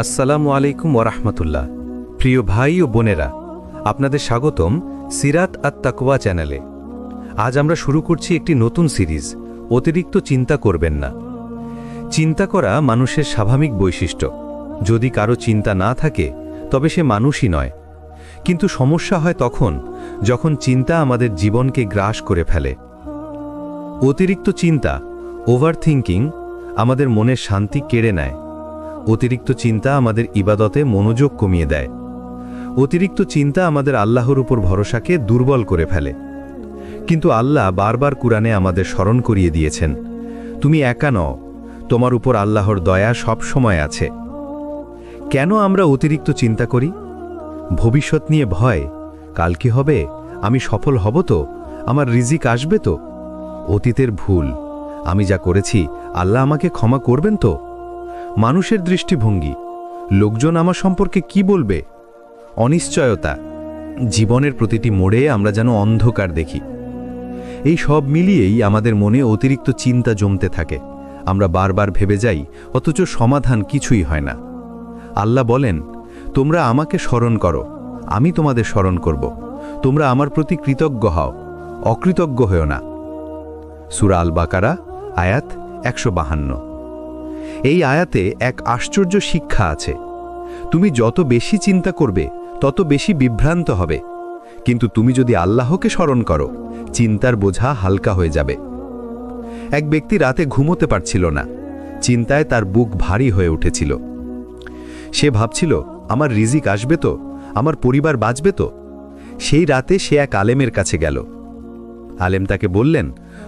আসসালামু আলাইকুম ওরহমতুল্লাহ। প্রিয় ভাই ও বোনেরা, আপনাদের স্বাগতম সিরাত আত তাকওয়া চ্যানেলে। আজ আমরা শুরু করছি একটি নতুন সিরিজ, অতিরিক্ত চিন্তা করবেন না। চিন্তা করা মানুষের স্বাভাবিক বৈশিষ্ট্য। যদি কারো চিন্তা না থাকে তবে সে মানুষই নয়। কিন্তু সমস্যা হয় তখন যখন চিন্তা আমাদের জীবনকে গ্রাস করে ফেলে। অতিরিক্ত চিন্তা, ওভার থিঙ্কিং, আমাদের মনের শান্তি কেড়ে নেয়। অতিরিক্ত চিন্তা আমাদের ইবাদতে মনোযোগ কমিয়ে দেয়। অতিরিক্ত চিন্তা আমাদের আল্লাহর উপর ভরসাকে দুর্বল করে ফেলে। কিন্তু আল্লাহ বারবার কুরআনে আমাদের স্মরণ করিয়ে দিয়েছেন, তুমি একা নও, তোমার উপর আল্লাহর দয়া সব সময় আছে। কেন আমরা অতিরিক্ত চিন্তা করি? ভবিষ্যৎ নিয়ে ভয়, কাল কি হবে, আমি সফল হব তো, আমার রিজিক আসবে তো। অতীতের ভুল, আমি যা করেছি আল্লাহ আমাকে ক্ষমা করবেন তো। মানুষের দৃষ্টিভঙ্গি, লোকজন আমার সম্পর্কে কি বলবে। অনিশ্চয়তা, জীবনের প্রতিটি মোড়ে আমরা যেন অন্ধকার দেখি। এই সব মিলিয়েই আমাদের মনে অতিরিক্ত চিন্তা জমতে থাকে। আমরা বারবার ভেবে যাই, অথচ সমাধান কিছুই হয় না। আল্লাহ বলেন, তোমরা আমাকে স্মরণ করো, আমি তোমাদের স্মরণ করব। তোমরা আমার প্রতি কৃতজ্ঞ হও, অকৃতজ্ঞ হও না। সূরা আল বাকারা, আয়াত 152। এই আয়াতে এক আশ্চর্য শিক্ষা আছে। তুমি যত বেশি চিন্তা করবে তত বেশি বিভ্রান্ত হবে, কিন্তু তুমি যদি আল্লাহকে স্মরণ করো, চিন্তার বোঝা হালকা হয়ে যাবে। এক ব্যক্তি রাতে ঘুমোতে পারছিল না। চিন্তায় তার বুক ভারী হয়ে উঠেছিল। সে ভাবছিল, আমার রিজিক আসবে তো, আমার পরিবার বাঁচবে তো। সেই রাতে সে এক আলেমের কাছে গেল। আলেম তাকে বললেন,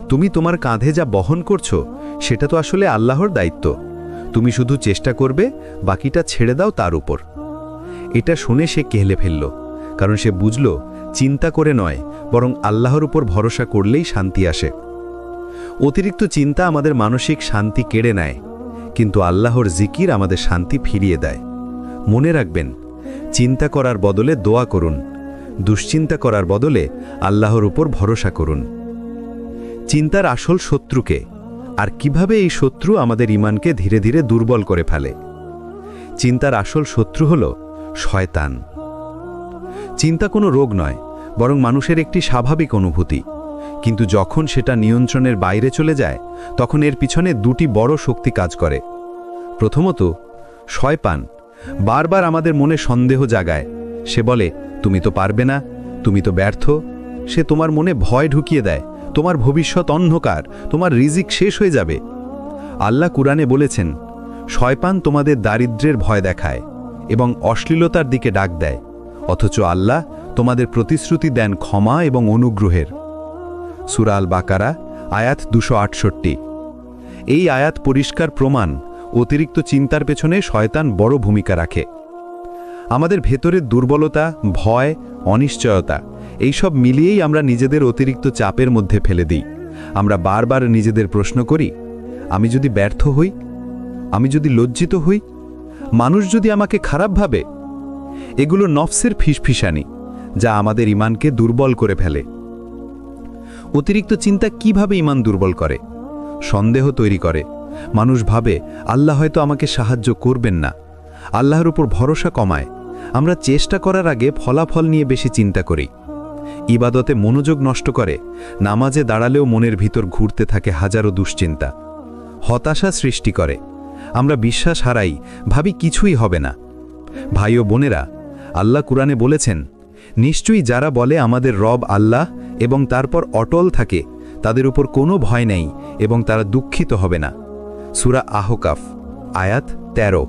তুমি তোমার কাঁধে যা বহন করছো সেটা তো আসলে আল্লাহর দায়িত্ব। তুমি শুধু চেষ্টা করবে, বাকিটা ছেড়ে দাও তার উপর। এটা শুনে সে কেঁদে ফেলল, কারণ সে বুঝল চিন্তা করে নয়, বরং আল্লাহর উপর ভরসা করলেই শান্তি আসে। অতিরিক্ত চিন্তা আমাদের মানসিক শান্তি কেড়ে নেয়, কিন্তু আল্লাহর জিকির আমাদের শান্তি ফিরিয়ে দেয়। মনে রাখবেন, চিন্তা করার বদলে দোয়া করুন, দুশ্চিন্তা করার বদলে আল্লাহর উপর ভরসা করুন। চিন্তার আসল শত্রুকে, আর কিভাবে এই শত্রু আমাদের ঈমানকে ধীরে ধীরে দুর্বল করে ফেলে? চিন্তার আসল শত্রু হল শয়তান। চিন্তা কোনো রোগ নয়, বরং মানুষের একটি স্বাভাবিক অনুভূতি। কিন্তু যখন সেটা নিয়ন্ত্রণের বাইরে চলে যায়, তখন এর পিছনে দুটি বড় শক্তি কাজ করে। প্রথমত, শয়তান বারবার আমাদের মনে সন্দেহ জাগায়। সে বলে, তুমি তো পারবে না, তুমি তো ব্যর্থ। সে তোমার মনে ভয় ঢুকিয়ে দেয়, তোমার ভবিষ্যৎ অন্ধকার, তোমার রিজিক শেষ হয়ে যাবে। আল্লাহ কুরআনে বলেছেন, শয়তান তোমাদের দারিদ্র্যের ভয় দেখায় এবং অশ্লীলতার দিকে ডাক দেয়, অথচ আল্লাহ তোমাদের প্রতিশ্রুতি দেন ক্ষমা এবং অনুগ্রহের। সূরা আল বাকারা, আয়াত 268। এই আয়াত পরিষ্কার প্রমাণ, অতিরিক্ত চিন্তার পেছনে শয়তান বড় ভূমিকা রাখে। আমাদের ভেতরের দুর্বলতা, ভয়, অনিশ্চয়তা, এইসব মিলিয়েই আমরা নিজেদের অতিরিক্ত চাপের মধ্যে ফেলে দিই। আমরা বারবার নিজেদের প্রশ্ন করি, আমি যদি ব্যর্থ হই, আমি যদি লজ্জিত হই, মানুষ যদি আমাকে খারাপ ভাবে। এগুলো নফসের ফিসফিসানি, যা আমাদের ঈমানকে দুর্বল করে ফেলে। অতিরিক্ত চিন্তা কিভাবে ঈমান দুর্বল করে? সন্দেহ তৈরি করে। মানুষ ভাবে, আল্লাহ হয়তো আমাকে সাহায্য করবেন না। আল্লাহর উপর ভরসা কমায়। আমরা চেষ্টা করার আগে ফলাফল নিয়ে বেশি চিন্তা করি। ইবাদতে মনোযোগ নষ্ট করে। নামাজে দাঁড়ালেও মনের ভিতর ঘুরতে থাকে হাজারো দুশ্চিন্তা। হতাশা সৃষ্টি করে। আমরা বিশ্বাস হারাই, ভাবি কিছুই হবে না। ভাই ও বোনেরা, আল্লাহ কুরআনে বলেছেন, নিশ্চয়ই যারা বলে আমাদের রব আল্লাহ এবং তারপর অটল থাকে, তাদের উপর কোনো ভয় নেই এবং তারা দুঃখিত হবে না। সূরা আহকাফ, আয়াত 13।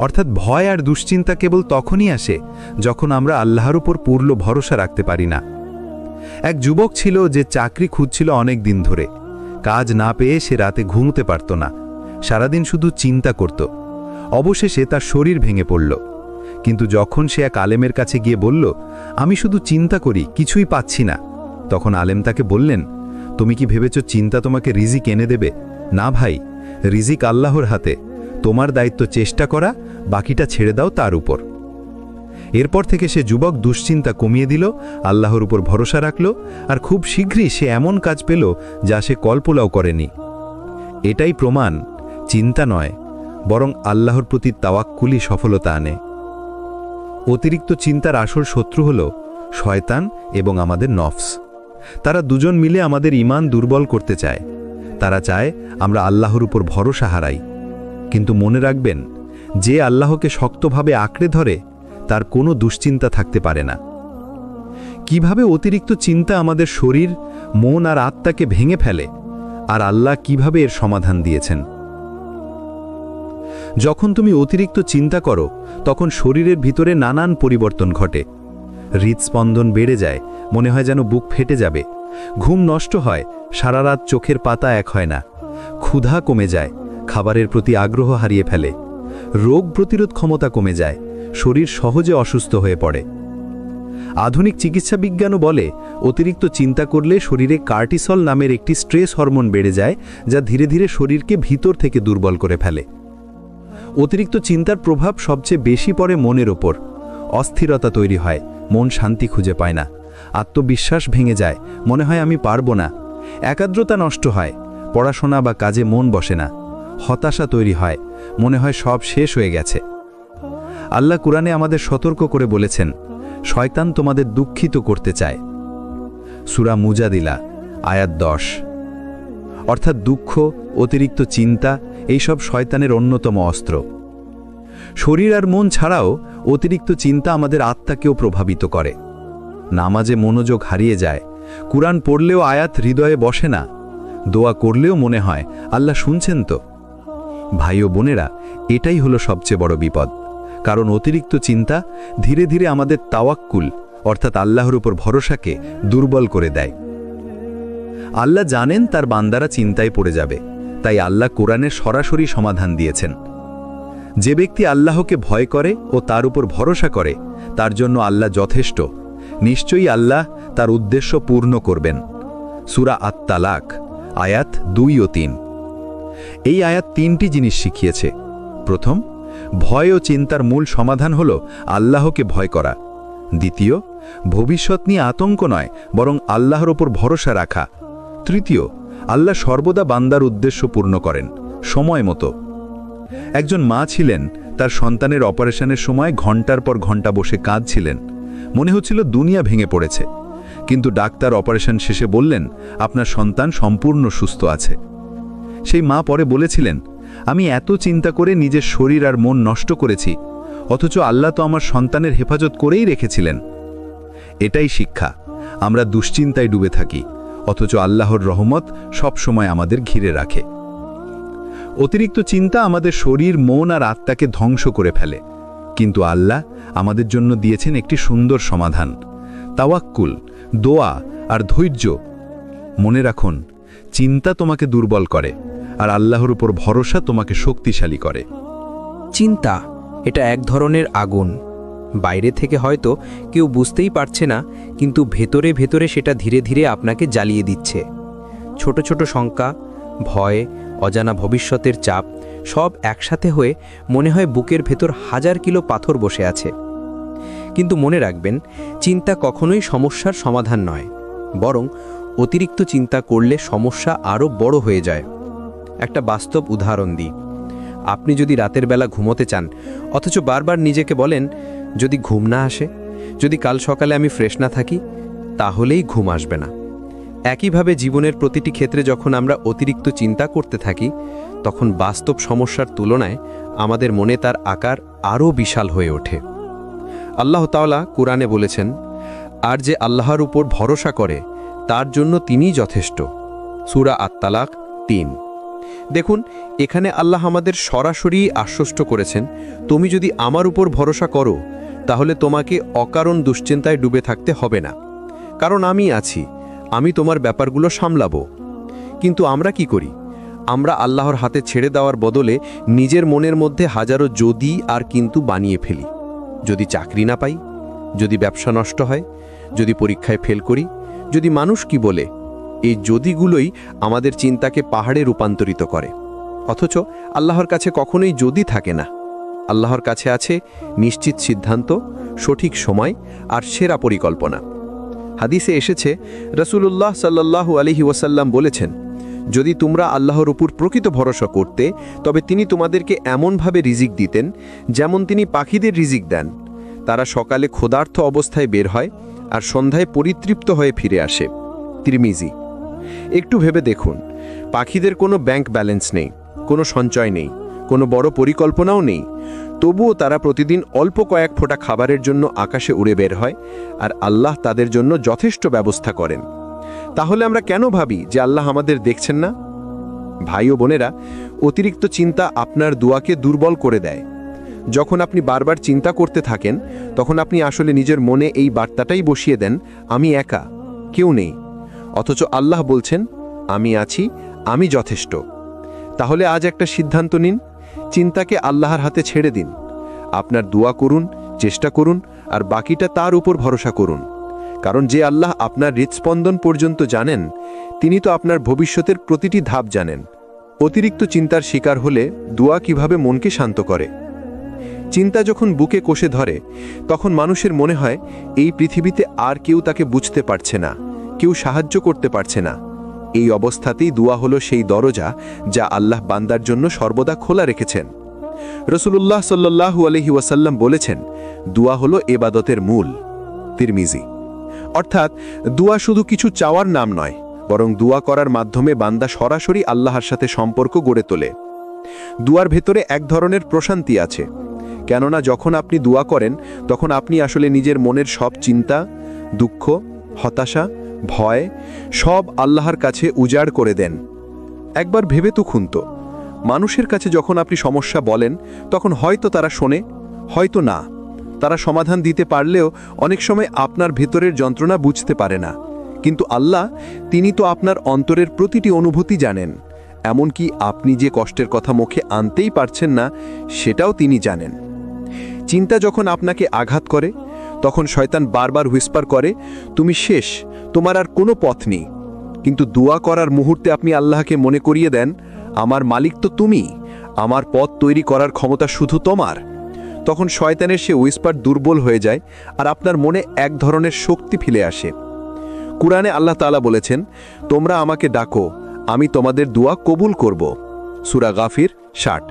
অর্থাৎ ভয় আর দুশ্চিন্তা কেবল তখনই আসে যখন আমরা আল্লাহর উপর পূর্ণ ভরসা রাখতে পারি না। এক যুবক ছিল যে চাকরি খুঁজছিল অনেক দিন ধরে। কাজ না পেয়ে সে রাতে ঘুমোতে পারত না। সারাদিন শুধু চিন্তা করত। অবশেষে তার শরীর ভেঙে পড়ল। কিন্তু যখন সে এক আলেমের কাছে গিয়ে বলল, আমি শুধু চিন্তা করি, কিছুই পাচ্ছি না, তখন আলেম তাকে বললেন, তুমি কি ভেবেছ চিন্তা তোমাকে রিজিক এনে দেবে? না ভাই, রিজিক আল্লাহর হাতে। তোমার দায়িত্ব চেষ্টা করা, বাকিটা ছেড়ে দাও তার উপর। এরপর থেকে সে যুবক দুশ্চিন্তা কমিয়ে দিল, আল্লাহর উপর ভরসা রাখল, আর খুব শীঘ্রই সে এমন কাজ পেল যা সে কল্পনাও করেনি। এটাই প্রমাণ, চিন্তা নয় বরং আল্লাহর প্রতি তাওয়াক্কুলই সফলতা আনে। অতিরিক্ত চিন্তার আসল শত্রু হল শয়তান এবং আমাদের নফস। তারা দুজন মিলে আমাদের ঈমান দুর্বল করতে চায়। তারা চায় আমরা আল্লাহর উপর ভরসা হারাই। কিন্তু মনে রাখবেন, যে আল্লাহকে শক্তভাবে আঁকড়ে ধরে তার কোনো দুশ্চিন্তা থাকতে পারে না। কিভাবে অতিরিক্ত চিন্তা আমাদের শরীর, মন আর আত্মাকে ভেঙে ফেলে, আর আল্লাহ কিভাবে এর সমাধান দিয়েছেন। যখন তুমি অতিরিক্ত চিন্তা করো তখন শরীরের ভিতরে নানান পরিবর্তন ঘটে। হৃদস্পন্দন বেড়ে যায়, মনে হয় যেন বুক ফেটে যাবে। ঘুম নষ্ট হয়, সারা রাত চোখের পাতা এক হয় না। ক্ষুধা কমে যায়, খাবারের প্রতি আগ্রহ হারিয়ে ফেলে। রোগ প্রতিরোধ ক্ষমতা কমে যায়, শরীর সহজে অসুস্থ হয়ে পড়ে। আধুনিক চিকিৎসা বিজ্ঞানও বলে, অতিরিক্ত চিন্তা করলে শরীরে কার্টিসল নামের একটি স্ট্রেস হরমোন বেড়ে যায়, যা ধীরে ধীরে শরীরকে ভিতর থেকে দুর্বল করে ফেলে। অতিরিক্ত চিন্তার প্রভাব সবচেয়ে বেশি পড়ে মনের ওপর। অস্থিরতা তৈরি হয়, মন শান্তি খুঁজে পায় না। আত্মবিশ্বাস ভেঙে যায়, মনে হয় আমি পারবো না। একাগ্রতা নষ্ট হয়, পড়াশোনা বা কাজে মন বসে না। হতাশা তৈরি হয়, মনে হয় সব শেষ হয়ে গেছে। আল্লাহ কুরআনে আমাদের সতর্ক করে বলেছেন, শয়তান তোমাদের দুঃখিত করতে চায়। সূরা মুজাদিলা আয়াত 10। অর্থাৎ দুঃখ, অতিরিক্ত চিন্তা এইসব শয়তানের অন্যতম অস্ত্র। শরীর আর মন ছাড়াও অতিরিক্ত চিন্তা আমাদের আত্মাকেও প্রভাবিত করে। নামাজে মনোযোগ হারিয়ে যায়, কুরআন পড়লেও আয়াত হৃদয়ে বসে না, দোয়া করলেও মনে হয় আল্লাহ শুনছেন তো। ভাই ও বোনেরা, এটাই হলো সবচেয়ে বড় বিপদ। কারণ অতিরিক্ত চিন্তা ধীরে ধীরে আমাদের তাওয়াক্কুল অর্থাৎ আল্লাহর উপর ভরসাকে দুর্বল করে দেয়। আল্লাহ জানেন তার বান্দারা চিন্তায় পড়ে যাবে, তাই আল্লাহ কোরআনের সরাসরি সমাধান দিয়েছেন। যে ব্যক্তি আল্লাহকে ভয় করে ও তার উপর ভরসা করে, তার জন্য আল্লাহ যথেষ্ট। নিশ্চয়ই আল্লাহ তার উদ্দেশ্য পূর্ণ করবেন। সূরা আত-তালাক আয়াত 2 ও 3। এই আয়াত 3টি জিনিস শিখিয়েছে। প্রথম, ভয় ও চিন্তার মূল সমাধান হল আল্লাহকে ভয় করা। দ্বিতীয়, ভবিষ্যৎ নিয়ে আতঙ্ক নয় বরং আল্লাহর ওপর ভরসা রাখা। তৃতীয়, আল্লাহ সর্বদা বান্দার উদ্দেশ্য পূর্ণ করেন সময় মতো। একজন মা ছিলেন, তার সন্তানের অপারেশনের সময় ঘন্টার পর ঘন্টা বসে কাঁদছিলেন। মনে হচ্ছিল দুনিয়া ভেঙে পড়েছে। কিন্তু ডাক্তার অপারেশন শেষে বললেন, আপনার সন্তান সম্পূর্ণ সুস্থ আছে। সেই মা পরে বলেছিলেন, আমি এত চিন্তা করে নিজের শরীর আর মন নষ্ট করেছি, অথচ আল্লাহ তো আমার সন্তানের হেফাজত করেই রেখেছিলেন। এটাই শিক্ষা। আমরা দুশ্চিন্তায় ডুবে থাকি, অথচ আল্লাহর রহমত সব সময় আমাদের ঘিরে রাখে। অতিরিক্ত চিন্তা আমাদের শরীর, মন আর আত্মাকে ধ্বংস করে ফেলে। কিন্তু আল্লাহ আমাদের জন্য দিয়েছেন একটি সুন্দর সমাধান, তাওয়াক্কুল, দোয়া আর ধৈর্য। মনে রাখুন, চিন্তা তোমাকে দুর্বল করে আর আল্লাহর উপর ভরসা তোমাকে শক্তিশালী করে। চিন্তা এটা এক ধরনের আগুন। বাইরে থেকে হয়তো কেউ বুঝতেই পারছে না, কিন্তু ভেতরে ভেতরে সেটা ধীরে ধীরে আপনাকে জ্বালিয়ে দিচ্ছে। ছোট ছোট শঙ্কা, ভয়, অজানা ভবিষ্যতের চাপ সব একসাথে হয়ে মনে হয় বুকের ভেতর 1000 কিলো পাথর বসে আছে। কিন্তু মনে রাখবেন, চিন্তা কখনোই সমস্যার সমাধান নয়, বরং অতিরিক্ত চিন্তা করলে সমস্যা আরও বড় হয়ে যায়। একটা বাস্তব উদাহরণ দিই। আপনি যদি রাতের বেলা ঘুমোতে চান, অথচ বারবার নিজেকে বলেন, যদি ঘুম না আসে, যদি কাল সকালে আমি ফ্রেশ না থাকি, তাহলেই ঘুম আসবে না। একইভাবে জীবনের প্রতিটি ক্ষেত্রে যখন আমরা অতিরিক্ত চিন্তা করতে থাকি, তখন বাস্তব সমস্যার তুলনায় আমাদের মনে তার আকার আরও বিশাল হয়ে ওঠে। আল্লাহ তাআলা কুরআনে বলেছেন, আর যে আল্লাহর উপর ভরসা করে তার জন্য তিনিই যথেষ্ট। সূরা আত-তালাক 3। দেখুন, এখানে আল্লাহ আমাদের সরাসরি আশ্বস্ত করেছেন, তুমি যদি আমার উপর ভরসা করো তাহলে তোমাকে অকারণ দুশ্চিন্তায় ডুবে থাকতে হবে না, কারণ আমি আছি, আমি তোমার ব্যাপারগুলো সামলাবো। কিন্তু আমরা কি করি? আমরা আল্লাহর হাতে ছেড়ে দেওয়ার বদলে নিজের মনের মধ্যে হাজারো যদি আর কিন্তু বানিয়ে ফেলি। যদি চাকরি না পাই, যদি ব্যবসা নষ্ট হয়, যদি পরীক্ষায় ফেল করি, যদি মানুষ কি বলে, এই যদিগুলোই আমাদের চিন্তাকে পাহাড়ে রূপান্তরিত করে। অথচ আল্লাহর কাছে কখনোই যদি থাকে না। আল্লাহর কাছে আছে নিশ্চিত সিদ্ধান্ত, সঠিক সময় আর সেরা পরিকল্পনা। হাদিসে এসেছে, রাসূলুল্লাহ সাল্লাল্লাহু আলাইহি ওয়াসাল্লাম বলেছেন, যদি তোমরা আল্লাহর উপর প্রকৃত ভরসা করতে তবে তিনি তোমাদেরকে এমনভাবে রিজিক দিতেন যেমন তিনি পাখিদের রিজিক দেন। তারা সকালে ক্ষুধার্ত অবস্থায় বের হয় আর সন্ধ্যায় পরিতৃপ্ত হয়ে ফিরে আসে। তিরমিজি। একটু ভেবে দেখুন, পাখিদের কোনো ব্যাংক ব্যালেন্স নেই, কোনো সঞ্চয় নেই, কোনো বড় পরিকল্পনাও নেই, তবুও তারা প্রতিদিন অল্প কয়েক ফোঁটা খাবারের জন্য আকাশে উড়ে বের হয় আর আল্লাহ তাদের জন্য যথেষ্ট ব্যবস্থা করেন। তাহলে আমরা কেন ভাবি যে আল্লাহ আমাদের দেখছেন না? ভাই ও বোনেরা, অতিরিক্ত চিন্তা আপনার দোয়াকে দুর্বল করে দেয়। যখন আপনি বারবার চিন্তা করতে থাকেন তখন আপনি আসলে নিজের মনে এই বার্তাটাই বসিয়ে দেন, আমি একা, কেউ নেই। অথচ আল্লাহ বলছেন, আমি আছি, আমি যথেষ্ট। তাহলে আজ একটা সিদ্ধান্ত নিন, চিন্তাকে আল্লাহর হাতে ছেড়ে দিন। আপনার দোয়া করুন, চেষ্টা করুন আর বাকিটা তার উপর ভরসা করুন। কারণ যে আল্লাহ আপনার হৃৎস্পন্দন পর্যন্ত জানেন, তিনি তো আপনার ভবিষ্যতের প্রতিটি ধাপ জানেন। অতিরিক্ত চিন্তার শিকার হলে দোয়া কিভাবে মনকে শান্ত করে। চিন্তা যখন বুকে কষে ধরে তখন মানুষের মনে হয় এই পৃথিবীতে আর কেউ তাকে বুঝতে পারছে না, কেউ সাহায্য করতে পারছে না। এই অবস্থাতেই দোয়া হলো সেই দরজা যা আল্লাহ বান্দার জন্য সর্বদা খোলা রেখেছেন। রাসূলুল্লাহ সাল্লাল্লাহু আলাইহি ওয়াসাল্লাম বলেছেন, দোয়া হলো ইবাদতের মূল। তিরমিজি। অর্থাৎ দোয়া শুধু কিছু চাওয়ার নাম নয়, বরং দোয়া করার মাধ্যমে বান্দা সরাসরি আল্লাহর সাথে সম্পর্ক গড়ে তোলে। দোয়ার ভেতরে এক ধরনের প্রশান্তি আছে, কেননা যখন আপনি দোয়া করেন তখন আপনি আসলে নিজের মনের সব চিন্তা, দুঃখ, হতাশা, ভয় সব আল্লাহর কাছে উজাড় করে দেন। একবার ভেবে তো খুন্ত, মানুষের কাছে যখন আপনি সমস্যা বলেন তখন হয়তো তারা শোনে, হয়তো না। তারা সমাধান দিতে পারলেও অনেক সময় আপনার ভেতরের যন্ত্রণা বুঝতে পারে না। কিন্তু আল্লাহ, তিনি তো আপনার অন্তরের প্রতিটি অনুভূতি জানেন। এমনকি আপনি যে কষ্টের কথা মুখে আনতেই পারছেন না, সেটাও তিনি জানেন। চিন্তা যখন আপনাকে আঘাত করে তখন শয়তান বারবার হুইসপার করে, তুমি শেষ, তোমার আর কোনো পথ নেই। কিন্তু দোয়া করার মুহূর্তে আপনি আল্লাহকে মনে করিয়ে দেন, আমার মালিক তো তুমি, আমার পথ তৈরি করার ক্ষমতা শুধু তোমার। তখন শয়তানের সে হুইসপার দুর্বল হয়ে যায় আর আপনার মনে এক ধরনের শক্তি ফিরে আসে। কুরআনে আল্লাহ তাআলা বলেছেন, তোমরা আমাকে ডাকো, আমি তোমাদের দোয়া কবুল করব। সূরা গাফির 60।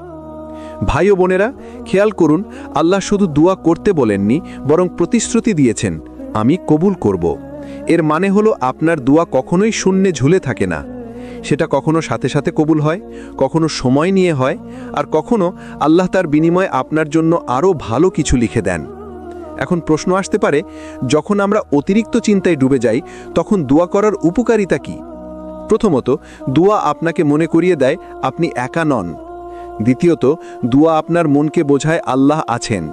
ভাই ও বোনেরা, খেয়াল করুন, আল্লাহ শুধু দোয়া করতে বলেননি, বরং প্রতিশ্রুতি দিয়েছেন, আমি কবুল করব। এর মানে হলো আপনার দোয়া কখনোই শূন্যে ঝুলে থাকে না। সেটা কখনো সাথে সাথে কবুল হয়, কখনো সময় নিয়ে হয়, আর কখনো আল্লাহ তার বিনিময়ে আপনার জন্য আরও ভালো কিছু লিখে দেন। এখন প্রশ্ন আসতে পারে, যখন আমরা অতিরিক্ত চিন্তায় ডুবে যাই তখন দোয়া করার উপকারিতা কি? প্রথমত, দোয়া আপনাকে মনে করিয়ে দেয় আপনি একা নন। দ্বিতীয়ত, দোয়া আপনার মনকে বোঝায় আল্লাহ আছেন,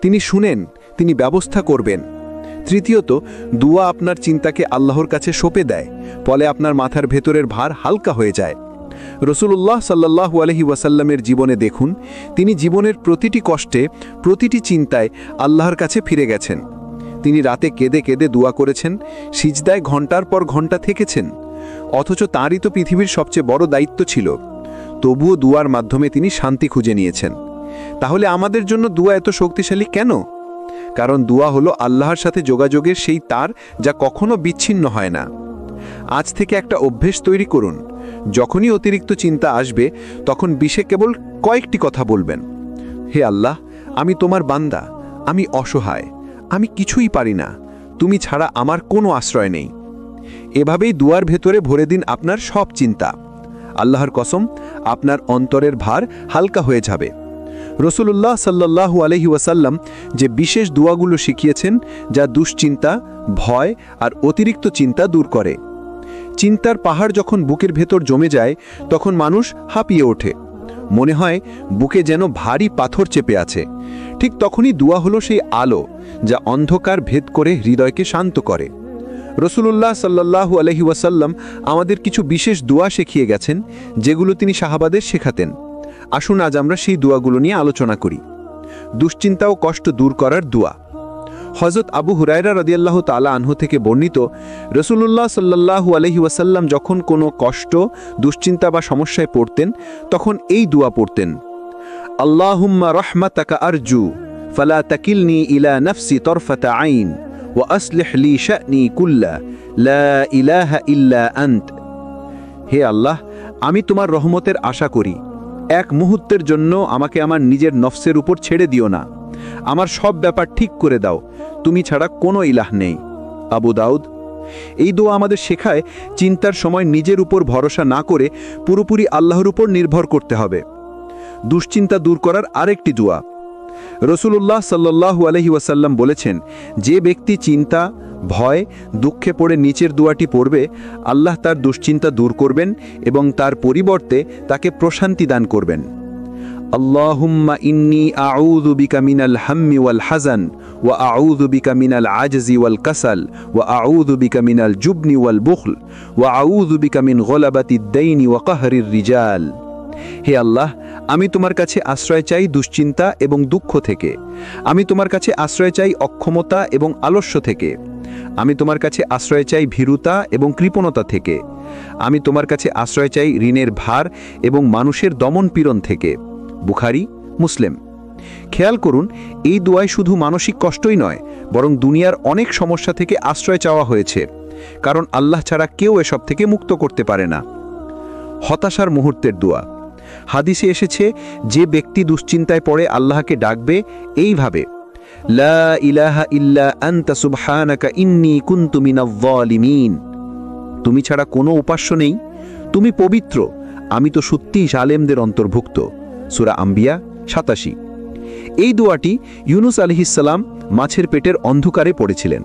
তিনি শুনেন, তিনি ব্যবস্থা করবেন। তৃতীয়ত, দোয়া আপনার চিন্তাকে আল্লাহর কাছে সঁপে দেয়, ফলে আপনার মাথার ভেতরের ভার হালকা হয়ে যায়। রাসূলুল্লাহ সাল্লাল্লাহু আলাইহি ওয়াসাল্লামের জীবনে দেখুন, তিনি জীবনের প্রতিটি কষ্টে, প্রতিটি চিন্তায় আল্লাহর কাছে ফিরে গেছেন। তিনি রাতে কেঁদে কেঁদে দোয়া করেছেন, সিজদায় ঘন্টার পর ঘন্টা থেকেছেন। অথচ তাঁরই তো পৃথিবীর সবচেয়ে বড় দায়িত্ব ছিল। তবুও দুয়ার মাধ্যমে তিনি শান্তি খুঁজে নিয়েছেন। তাহলে আমাদের জন্য দোয়া এত শক্তিশালী কেন? কারণ দোয়া হলো আল্লাহর সাথে যোগাযোগের সেই তার, যা কখনো বিচ্ছিন্ন হয় না। আজ থেকে একটা অভ্যেস তৈরি করুন, যখনই অতিরিক্ত চিন্তা আসবে তখন বিষে কেবল কয়েকটি কথা বলবেন, হে আল্লাহ, আমি তোমার বান্দা, আমি অসহায়, আমি কিছুই পারি না, তুমি ছাড়া আমার কোনো আশ্রয় নেই। এভাবেই দুয়ার ভেতরে ভরে দিন আপনার সব চিন্তা। আল্লাহর কসম, আপনার অন্তরের ভার হালকা হয়ে যাবে। রাসূলুল্লাহ সাল্লাল্লাহু আলাইহি ওয়াসাল্লাম যে বিশেষ দোয়াগুলো শিখিয়েছেন, যা দুশ্চিন্তা, ভয় আর অতিরিক্ত চিন্তা দূর করে। চিন্তার পাহাড় যখন বুকের ভেতর জমে যায় তখন মানুষ হাঁপিয়ে ওঠে, মনে হয় বুকে যেন ভারী পাথর চেপে আছে। ঠিক তখনই দোয়া হলো সেই আলো যা অন্ধকার ভেদ করে হৃদয়কে শান্ত করে। রাসূলুল্লাহ সাল্লাল্লাহু আলাইহি ওয়াসাল্লাম আমাদের কিছু বিশেষ দোয়া শিখিয়ে গেছেন, যেগুলো তিনি সাহাবাদের শেখাতেন। আসুন আজ আমরা সেই দোয়াগুলো নিয়ে আলোচনা করি। দুশ্চিন্তা ও কষ্ট দূর করার দোয়া। হযরত আবু হুরায়রা রাদিয়াল্লাহু তাআলা আনহু থেকে বর্ণিত, রাসূলুল্লাহ সাল্লাল্লাহু আলাইহি ওয়াসাল্লাম যখন কোনো কষ্ট, দুশ্চিন্তা বা সমস্যায় পড়তেন তখন এই দোয়া পড়তেন, আল্লাহুম্মা রাহমাতাকা আরজু ফালা তাকিলনি ইলা নাফসি তরফাতা আইন ওয়া আসলিহ লি শা'নি কুল্লা লা ইলাহা ইল্লা আন্ত। হে আল্লাহ, আমি তোমার রহমতের আশা করি। এক মুহূর্তের জন্য আমাকে আমার নিজের নফসের উপর ছেড়ে দিও না। আমার সব ব্যাপার ঠিক করে দাও, তুমি ছাড়া কোনো ইলাহ নেই। আবু দাউদ। এই দোয়া আমাদের শেখায় চিন্তার সময় নিজের উপর ভরসা না করে পুরোপুরি আল্লাহর উপর নির্ভর করতে হবে। দুশ্চিন্তা দূর করার আরেকটি দোয়া। রসুলুল্লাহ সাল্লাল্লাহু আলাইহি ওয়াসাল্লাম বলেছেন, যে ব্যক্তি চিন্তা, ভয়, দুঃখে পড়ে নিচের দোয়াটি পড়বে, আল্লাহ তার দুশ্চিন্তা দূর করবেন এবং তার পরিবর্তে তাকে প্রশান্তি দান করবেন। আল্লাহুম্মা ইন্নী আউযু বিকা মিনাল হাম্মি ওয়াল হাযান ওয়া আউযু বিকা মিনাল আজজি ওয়াল কাসাল ওয়া আউযু বিকা মিনাল জুবনি ওয়াল বুখল ওয়া আউযু বিকা মিন গলাবাতিদ দাইনি ওয়া কাহরির রিজাল। হে আল্লাহ, আমি তোমার কাছে আশ্রয় চাই দুশ্চিন্তা এবং দুঃখ থেকে। আমি তোমার কাছে আশ্রয় চাই অক্ষমতা এবং আলস্য থেকে। আমি তোমার কাছে আশ্রয় চাই ভীরুতা এবং কৃপণতা থেকে। আমি তোমার কাছে আশ্রয় চাই ঋণের ভার এবং মানুষের দমন পীড়ন থেকে। বুখারী, মুসলিম। খেয়াল করুন, এই দোয়ায় শুধু মানসিক কষ্টই নয়, বরং দুনিয়ার অনেক সমস্যা থেকে আশ্রয় চাওয়া হয়েছে, কারণ আল্লাহ ছাড়া কেউ এসব থেকে মুক্ত করতে পারে না। হতাশার মুহূর্তের দোয়া। হাদিসে এসেছে, যে ব্যক্তি দুশ্চিন্তায় পড়ে আল্লাহকে ডাকবে এইভাবে, লা ইলাহা ইল্লা আনতা সুবহানাকা ইন্নী কুনতু মিনাজ যালিমিন। তুমি ছাড়া কোনো উপাস্য নেই, তুমি পবিত্র, আমি তো সত্যিই জালেমদের অন্তর্ভুক্ত। সূরা আম্বিয়া 87। এই দোয়াটি ইউনুস আলাইহিস সালাম মাছের পেটের অন্ধকারে পড়েছিলেন।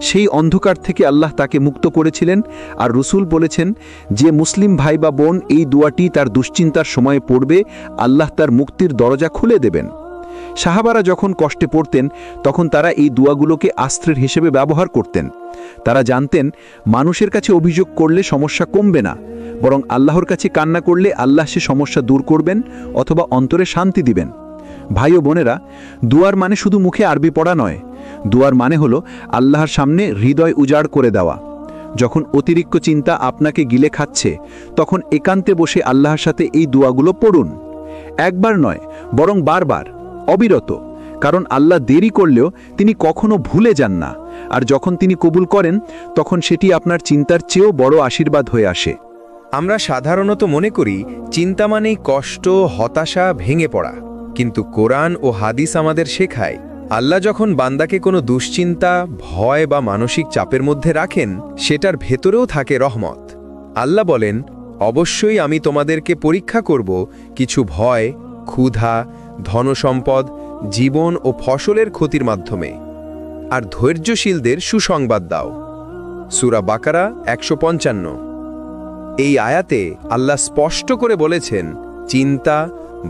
সেই অন্ধকার থেকে আল্লাহ তাকে মুক্ত করেছিলেন। আর রসুল বলেছেন, যে মুসলিম ভাই বা বোন এই দোয়াটি তার দুশ্চিন্তার সময়ে পড়বে, আল্লাহ তার মুক্তির দরজা খুলে দেবেন। সাহাবারা যখন কষ্টে পড়তেন, তখন তারা এই দোয়াগুলোকে আস্ত্রের হিসেবে ব্যবহার করতেন। তারা জানতেন, মানুষের কাছে অভিযোগ করলে সমস্যা কমবে না, বরং আল্লাহর কাছে কান্না করলে আল্লাহ সে সমস্যা দূর করবেন অথবা অন্তরে শান্তি দিবেন। ভাই ও বোনেরা, দুয়ার মানে শুধু মুখে আরবি পড়া নয়। দুয়ার মানে হলো আল্লাহর সামনে হৃদয় উজাড় করে দেওয়া। যখন অতিরিক্ত চিন্তা আপনাকে গিলে খাচ্ছে, তখন একান্তে বসে আল্লাহর সাথে এই দোয়াগুলো পড়ুন। একবার নয়, বরং বারবার, অবিরত। কারণ আল্লাহ দেরি করলেও তিনি কখনো ভুলে যান না। আর যখন তিনি কবুল করেন, তখন সেটি আপনার চিন্তার চেয়েও বড় আশীর্বাদ হয়ে আসে। আমরা সাধারণত মনে করি চিন্তা মানেই কষ্ট, হতাশা, ভেঙে পড়া। কিন্তু কোরআন ও হাদিস আমাদের শেখায়, আল্লাহ যখন বান্দাকে কোনো দুশ্চিন্তা, ভয় বা মানসিক চাপের মধ্যে রাখেন, সেটার ভেতরেও থাকে রহমত। আল্লাহ বলেন, অবশ্যই আমি তোমাদেরকে পরীক্ষা করব কিছু ভয়, ক্ষুধা, ধনসম্পদ, জীবন ও ফসলের ক্ষতির মাধ্যমে, আর ধৈর্যশীলদের সুসংবাদ দাও। সূরা বাকারা 155। এই আয়াতে আল্লাহ স্পষ্ট করে বলেছেন, চিন্তা,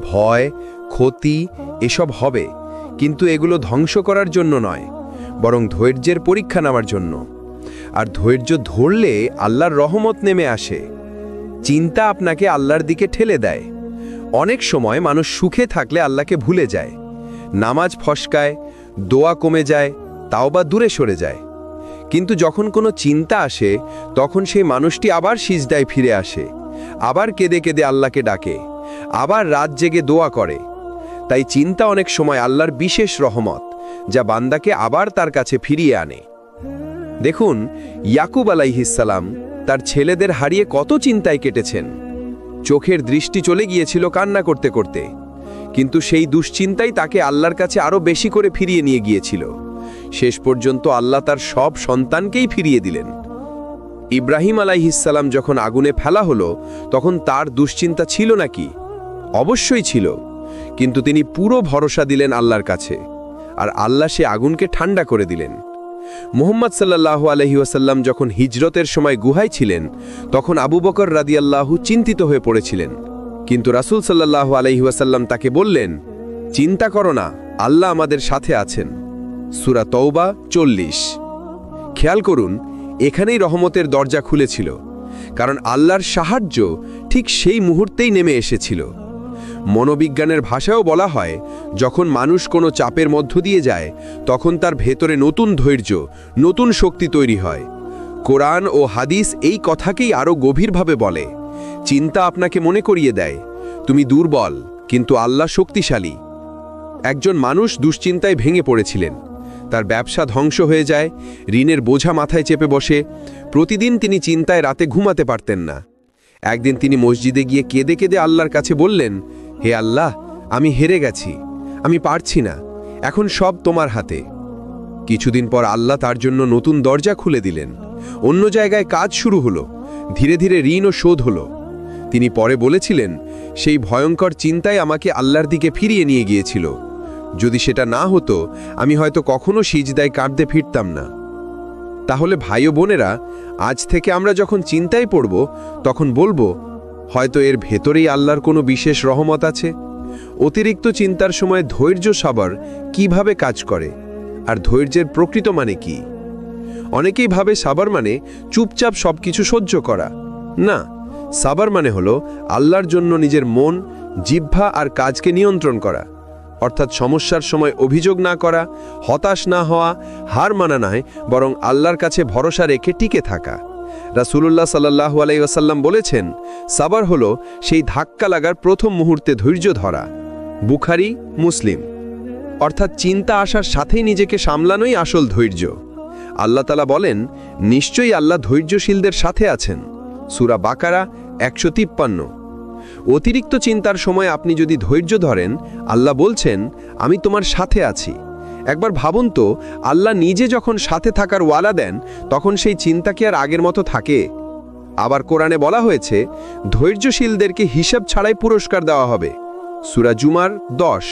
ভয়, ক্ষতি এসব হবে, কিন্তু এগুলো ধ্বংস করার জন্য নয়, বরং ধৈর্যের পরীক্ষা নেওয়ার জন্য। আর ধৈর্য ধরলে আল্লাহর রহমত নেমে আসে। চিন্তা আপনাকে আল্লাহর দিকে ঠেলে দেয়। অনেক সময় মানুষ সুখে থাকলে আল্লাহকে ভুলে যায়, নামাজ ফসকায়, দোয়া কমে যায়, তাওবা দূরে সরে যায়। কিন্তু যখন কোনো চিন্তা আসে, তখন সেই মানুষটি আবার সিজদায় ফিরে আসে, আবার কেঁদে কেঁদে আল্লাহকে ডাকে, আবার রাত জেগে দোয়া করে। তাই চিন্তা অনেক সময় আল্লাহর বিশেষ রহমত, যা বান্দাকে আবার তার কাছে ফিরিয়ে আনে। দেখুন, ইয়াকুব আলাইহিস সালাম তার ছেলেদের হারিয়ে কত চিন্তায় কেটেছেন। চোখের দৃষ্টি চলে গিয়েছিল কান্না করতে করতে, কিন্তু সেই দুশ্চিন্তাই তাকে আল্লাহর কাছে আরো বেশি করে ফিরিয়ে নিয়ে গিয়েছিল। শেষ পর্যন্ত আল্লাহ তার সব সন্তানকেই ফিরিয়ে দিলেন। ইব্রাহিম আলাইহিস সালাম যখন আগুনে ফেলা হলো, তখন তার দুশ্চিন্তা ছিল নাকি? অবশ্যই ছিল, কিন্তু তিনি পুরো ভরসা দিলেন আল্লাহর কাছে, আর আল্লাহ সে আগুনকে ঠান্ডা করে দিলেন। মুহাম্মদ সাল্লাল্লাহু আলাইহি ওয়াসাল্লাম যখন হিজরতের সময় গুহায় ছিলেন, তখন আবু বকর রাদিয়াল্লাহু চিন্তিত হয়ে পড়েছিলেন। কিন্তু রাসূল সাল্লাল্লাহু আলাইহি ওয়াসাল্লাম তাকে বললেন, চিন্তা করো না, আল্লাহ আমাদের সাথে আছেন। সূরা তওবা 40। খেয়াল করুন, এখানেই রহমতের দরজা খুলেছিল, কারণ আল্লাহর সাহায্য ঠিক সেই মুহূর্তেই নেমে এসেছিল। মনোবিজ্ঞানের ভাষায়ও বলা হয়, যখন মানুষ কোনো চাপের মধ্য দিয়ে যায়, তখন তার ভেতরে নতুন ধৈর্য, নতুন শক্তি তৈরি হয়। কোরআন ও হাদিস এই কথাকেই আরও গভীরভাবে বলে। চিন্তা আপনাকে মনে করিয়ে দেয়, তুমি দুর্বল, কিন্তু আল্লাহ শক্তিশালী। একজন মানুষ দুশ্চিন্তায় ভেঙে পড়েছিলেন। তার ব্যবসা ধ্বংস হয়ে যায়, ঋণের বোঝা মাথায় চেপে বসে, প্রতিদিন তিনি চিন্তায় রাতে ঘুমাতে পারতেন না। একদিন তিনি মসজিদে গিয়ে কেঁদে কেঁদে আল্লাহর কাছে বললেন, হে আল্লাহ, আমি হেরে গেছি, আমি পারছি না, এখন সব তোমার হাতে। কিছুদিন পর আল্লাহ তার জন্য নতুন দরজা খুলে দিলেন। অন্য জায়গায় কাজ শুরু হলো, ধীরে ধীরে ঋণও শোধ হলো। তিনি পরে বলেছিলেন, সেই ভয়ঙ্কর চিন্তায় আমাকে আল্লাহর দিকে ফিরিয়ে নিয়ে গিয়েছিল। যদি সেটা না হতো, আমি হয়তো কখনো সিজদায় কাঁদতে ফিরতাম না। তাহলে ভাই ও বোনেরা, আজ থেকে আমরা যখন চিন্তায় পড়ব, তখন বলবো, হয়তো এর ভেতরেই আল্লাহর কোনো বিশেষ রহমত আছে। অতিরিক্ত চিন্তার সময় ধৈর্য সবর কিভাবে কাজ করে, আর ধৈর্যের প্রকৃত মানে কি? অনেকেই ভাবে সাবর মানে চুপচাপ সবকিছু সহ্য করা। না, সাবর মানে হলো আল্লাহর জন্য নিজের মন, জিহ্বা আর কাজকে নিয়ন্ত্রণ করা। অর্থাৎ সমস্যার সময় অভিযোগ না করা, হতাশ না হওয়া, হার মানা নয়, বরং আল্লাহর কাছে ভরসা রেখে টিকে থাকা। রাসূলুল্লাহ সাল্লাল্লাহু আলাইহি ওয়াসাল্লাম বলেছেন, সাবর হলো সেই ধাক্কা লাগার প্রথম মুহূর্তে ধৈর্য ধরা। বুখারী, মুসলিম। অর্থাৎ চিন্তা আসার সাথেই নিজেকে সামলানোই আসল ধৈর্য। আল্লাহ তাআলা বলেন, নিশ্চয়ই আল্লাহ ধৈর্যশীলদের সাথে আছেন। সূরা বাকারা 153। অতিরিক্ত চিন্তার সময় আপনি যদি ধৈর্য ধরেন, আল্লাহ বলছেন, আমি তোমার সাথে আছি। একবার ভাবুন তো, আল্লাহ নিজে যখন সাথে থাকার ওয়াদা দেন, তখন সেই চিন্তা কি আর আগের মতো থাকে? আবার কোরআনে বলা হয়েছে, ধৈর্যশীলদেরকে হিসাব ছাড়াই পুরস্কার দেওয়া হবে। সূরা জুমার 10।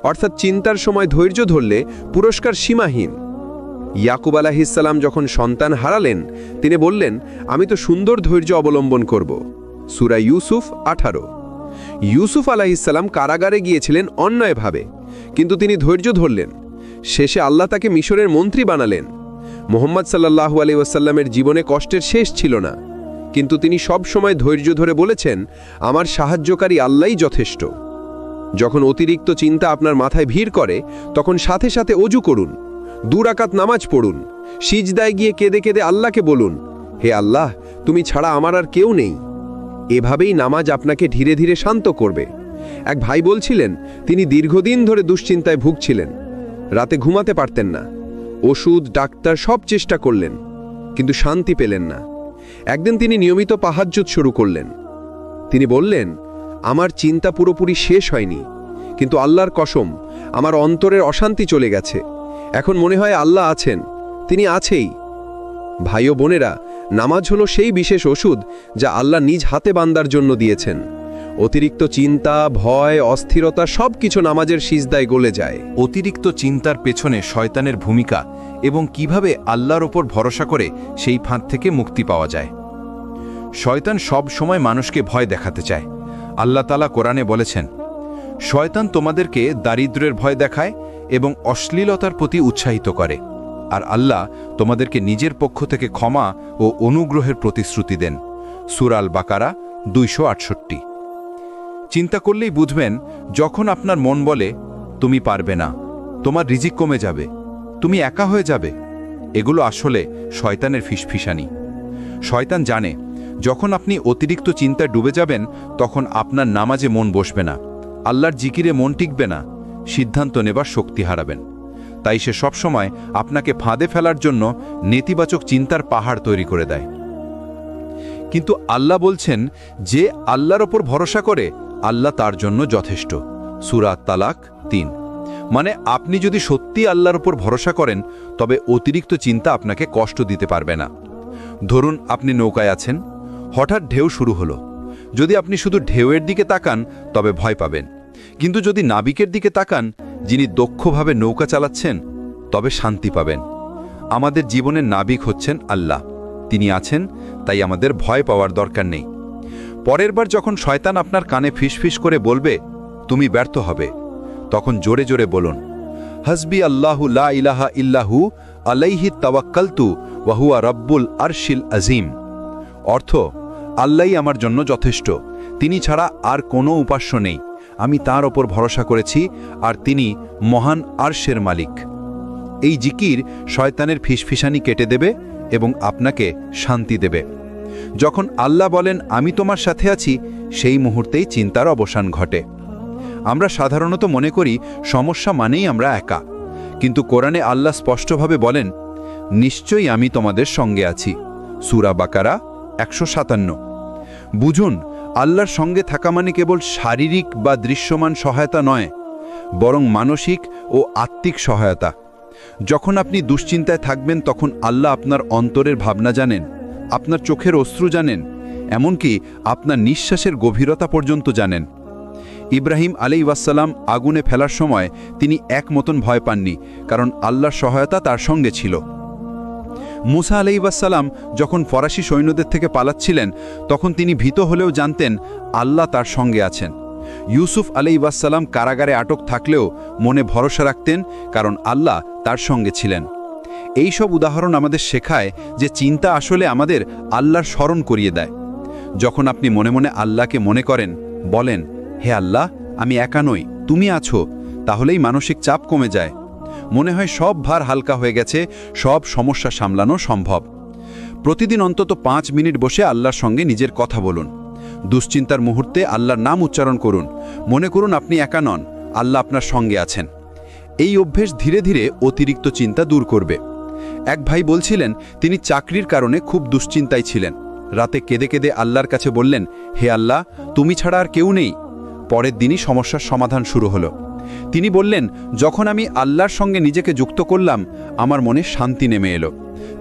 অর্থাৎ চিন্তার সময় ধৈর্য ধরলে পুরস্কার সীমাহীন। ইয়াকুব আলাইহিসসালাম যখন সন্তান হারালেন, তিনি বললেন, আমি তো সুন্দর ধৈর্য অবলম্বন করব। সূরা ইউসুফ 18। ইউসুফ আলাইহিসসালাম কারাগারে গিয়েছিলেন অন্যায়ভাবে, কিন্তু তিনি ধৈর্য ধরলেন। শেষে আল্লাহ তাকে মিশরের মন্ত্রী বানালেন। মুহাম্মদ সাল্লাল্লাহু আলাইহি ওয়াসাল্লামের জীবনে কষ্টের শেষ ছিল না, কিন্তু তিনি সব সময় ধৈর্য ধরে বলেছেন, আমার সাহায্যকারী আল্লাহই যথেষ্ট। যখন অতিরিক্ত চিন্তা আপনার মাথায় ভিড় করে, তখন সাথে সাথে ওযু করুন, 2 রাকাত নামাজ পড়ুন, সিজদায় গিয়ে কেঁদে কেঁদে আল্লাহকে বলুন, হে আল্লাহ, তুমি ছাড়া আমার আর কেউ নেই। এভাবেই নামাজ আপনাকে ধীরে ধীরে শান্ত করবে। এক ভাই বলছিলেন, তিনি দীর্ঘদিন ধরে দুশ্চিন্তায় ভুগছিলেন, রাতে ঘুমাতে পারতেন না, ওষুধ, ডাক্তার সব চেষ্টা করলেন, কিন্তু শান্তি পেলেন না। একদিন তিনি নিয়মিত তাহাজ্জুদ শুরু করলেন। তিনি বললেন, আমার চিন্তা পুরোপুরি শেষ হয়নি, কিন্তু আল্লাহর কসম, আমার অন্তরের অশান্তি চলে গেছে। এখন মনে হয় আল্লাহ আছেন, তিনি আছেই। ভাই ও বোনেরা, নামাজ হলো সেই বিশেষ ওষুধ যা আল্লাহ নিজ হাতে বান্দার জন্য দিয়েছেন। অতিরিক্ত চিন্তা, ভয়, অস্থিরতা সবকিছু নামাজের সিজদায় গলে যায়। অতিরিক্ত চিন্তার পেছনে শয়তানের ভূমিকা এবং কিভাবে আল্লাহর ওপর ভরসা করে সেই ফাঁদ থেকে মুক্তি পাওয়া যায়। শয়তান সব সময় মানুষকে ভয় দেখাতে চায়। আল্লাহ তাআলা কোরআনে বলেছেন, শয়তান তোমাদেরকে দারিদ্র্যের ভয় দেখায় এবং অশ্লীলতার প্রতি উৎসাহিত করে, আর আল্লাহ তোমাদেরকে নিজের পক্ষ থেকে ক্ষমা ও অনুগ্রহের প্রতিশ্রুতি দেন। সূরা আল বাকারা 268। চিন্তা করলেই বুঝবেন, যখন আপনার মন বলে তুমি পারবে না, তোমার রিজিক কমে যাবে, তুমি একা হয়ে যাবে, এগুলো আসলে শয়তানের ফিসফিসানি। শয়তান জানে, যখন আপনি অতিরিক্ত চিন্তায় ডুবে যাবেন, তখন আপনার নামাজে মন বসবে না, আল্লাহর জিকিরে মন টিকবে না, সিদ্ধান্ত নেবার শক্তি হারাবেন। তাই সে সবসময় আপনাকে ফাঁদে ফেলার জন্য নেতিবাচক চিন্তার পাহাড় তৈরি করে দেয়। কিন্তু আল্লাহ বলছেন, যে আল্লাহর ওপর ভরসা করে, আল্লাহ তার জন্য যথেষ্ট। সূরা তালাক 3। মানে আপনি যদি সত্যি আল্লাহর ওপর ভরসা করেন, তবে অতিরিক্ত চিন্তা আপনাকে কষ্ট দিতে পারবে না। ধরুন আপনি নৌকায় আছেন, হঠাৎ ঢেউ শুরু হলো। যদি আপনি শুধু ঢেউয়ের দিকে তাকান, তবে ভয় পাবেন। কিন্তু যদি নাবিকের দিকে তাকান, যিনি দক্ষভাবে নৌকা চালাচ্ছেন, তবে শান্তি পাবেন। আমাদের জীবনের নাবিক হচ্ছেন আল্লাহ, তিনি আছেন, তাই আমাদের ভয় পাওয়ার দরকার নেই। পরের বার যখন শয়তান আপনার কানে ফিসফিস করে বলবে তুমি ব্যর্থ হবে, তখন জোরে জোরে বলুন, হাসবি আল্লাহু লা ইলাহা ইল্লাহু আলাইহি তাওয়াক্কালতু ওয়া হুয়া রাব্বুল আরশিল আজিম। অর্থ, আল্লাহই আমার জন্য যথেষ্ট, তিনি ছাড়া আর কোনো উপাস্য নেই, আমি তার ওপর ভরসা করেছি, আর তিনি মহান আরশের মালিক। এই জিকির শয়তানের ফিসফিসানি কেটে দেবে এবং আপনাকে শান্তি দেবে। যখন আল্লাহ বলেন আমি তোমার সাথে আছি, সেই মুহূর্তেই চিন্তার অবসান ঘটে। আমরা সাধারণত মনে করি সমস্যা মানেই আমরা একা, কিন্তু কোরআনে আল্লাহ স্পষ্টভাবে বলেন, নিশ্চয়ই আমি তোমাদের সঙ্গে আছি। সূরা বাকারা 157। বুঝুন, আল্লাহর সঙ্গে থাকা মানে কেবল শারীরিক বা দৃশ্যমান সহায়তা নয়, বরং মানসিক ও আত্মিক সহায়তা। যখন আপনি দুশ্চিন্তায় থাকবেন তখন আল্লাহ আপনার অন্তরের ভাবনা জানেন, আপনার চোখের অশ্রু জানেন, এমনকি আপনার নিঃশ্বাসের গভীরতা পর্যন্ত জানেন। ইব্রাহিম আলাইহিসসালাম আগুনে ফেলার সময় তিনি এক মতন ভয় পাননি, কারণ আল্লাহর সহায়তা তার সঙ্গে ছিল। মুসা আলাইহিসসালাম যখন ফরাসি সৈন্যদের থেকে পালাচ্ছিলেন তখন তিনি ভীত হলেও জানতেন আল্লাহ তার সঙ্গে আছেন। ইউসুফ আলাইহিসসালাম কারাগারে আটক থাকলেও মনে ভরসা রাখতেন, কারণ আল্লাহ তার সঙ্গে ছিলেন। এই সব উদাহরণ আমাদের শেখায় যে চিন্তা আসলে আমাদের আল্লাহর স্মরণ করিয়ে দেয়। যখন আপনি মনে মনে আল্লাহকে মনে করেন, বলেন, হে আল্লাহ, আমি একা নই, তুমি আছো, তাহলেই মানসিক চাপ কমে যায়। মনে হয় সব ভার হালকা হয়ে গেছে, সব সমস্যা সামলানো সম্ভব। প্রতিদিন অন্তত 5 মিনিট বসে আল্লাহর সঙ্গে নিজের কথা বলুন। দুশ্চিন্তার মুহূর্তে আল্লাহর নাম উচ্চারণ করুন। মনে করুন আপনি একা নন, আল্লাহ আপনার সঙ্গে আছেন। এই অভ্যেস ধীরে ধীরে অতিরিক্ত চিন্তা দূর করবে। এক ভাই বলছিলেন তিনি চাকরির কারণে খুব দুশ্চিন্তায় ছিলেন। রাতে কেঁদে কেঁদে আল্লাহর কাছে বললেন, হে আল্লাহ, তুমি ছাড়া আর কেউ নেই। পরের দিনই সমস্যার সমাধান শুরু হলো। তিনি বললেন, যখন আমি আল্লাহর সঙ্গে নিজেকে যুক্ত করলাম, আমার মনে শান্তি নেমে এলো।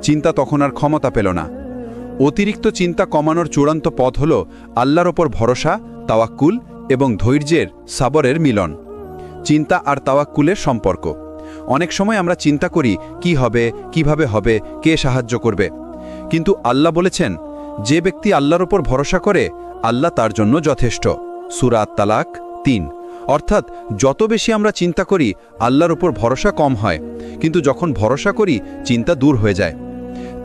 চিন্তা তখন আর ক্ষমতা পেল না। অতিরিক্ত চিন্তা কমানোর চূড়ান্ত পথ হল আল্লাহর ওপর ভরসা, তাওয়াক্কুল এবং ধৈর্যের সাবরের মিলন। চিন্তা আর তাওয়াক্কুলের সম্পর্ক। অনেক সময় আমরা চিন্তা করি কি হবে, কিভাবে হবে, কে সাহায্য করবে। কিন্তু আল্লাহ বলেছেন, যে ব্যক্তি আল্লাহর ওপর ভরসা করে আল্লাহ তার জন্য যথেষ্ট। সূরা আত-তালাক 3। অর্থাৎ যত বেশি আমরা চিন্তা করি আল্লাহর ওপর ভরসা কম হয়, কিন্তু যখন ভরসা করি চিন্তা দূর হয়ে যায়।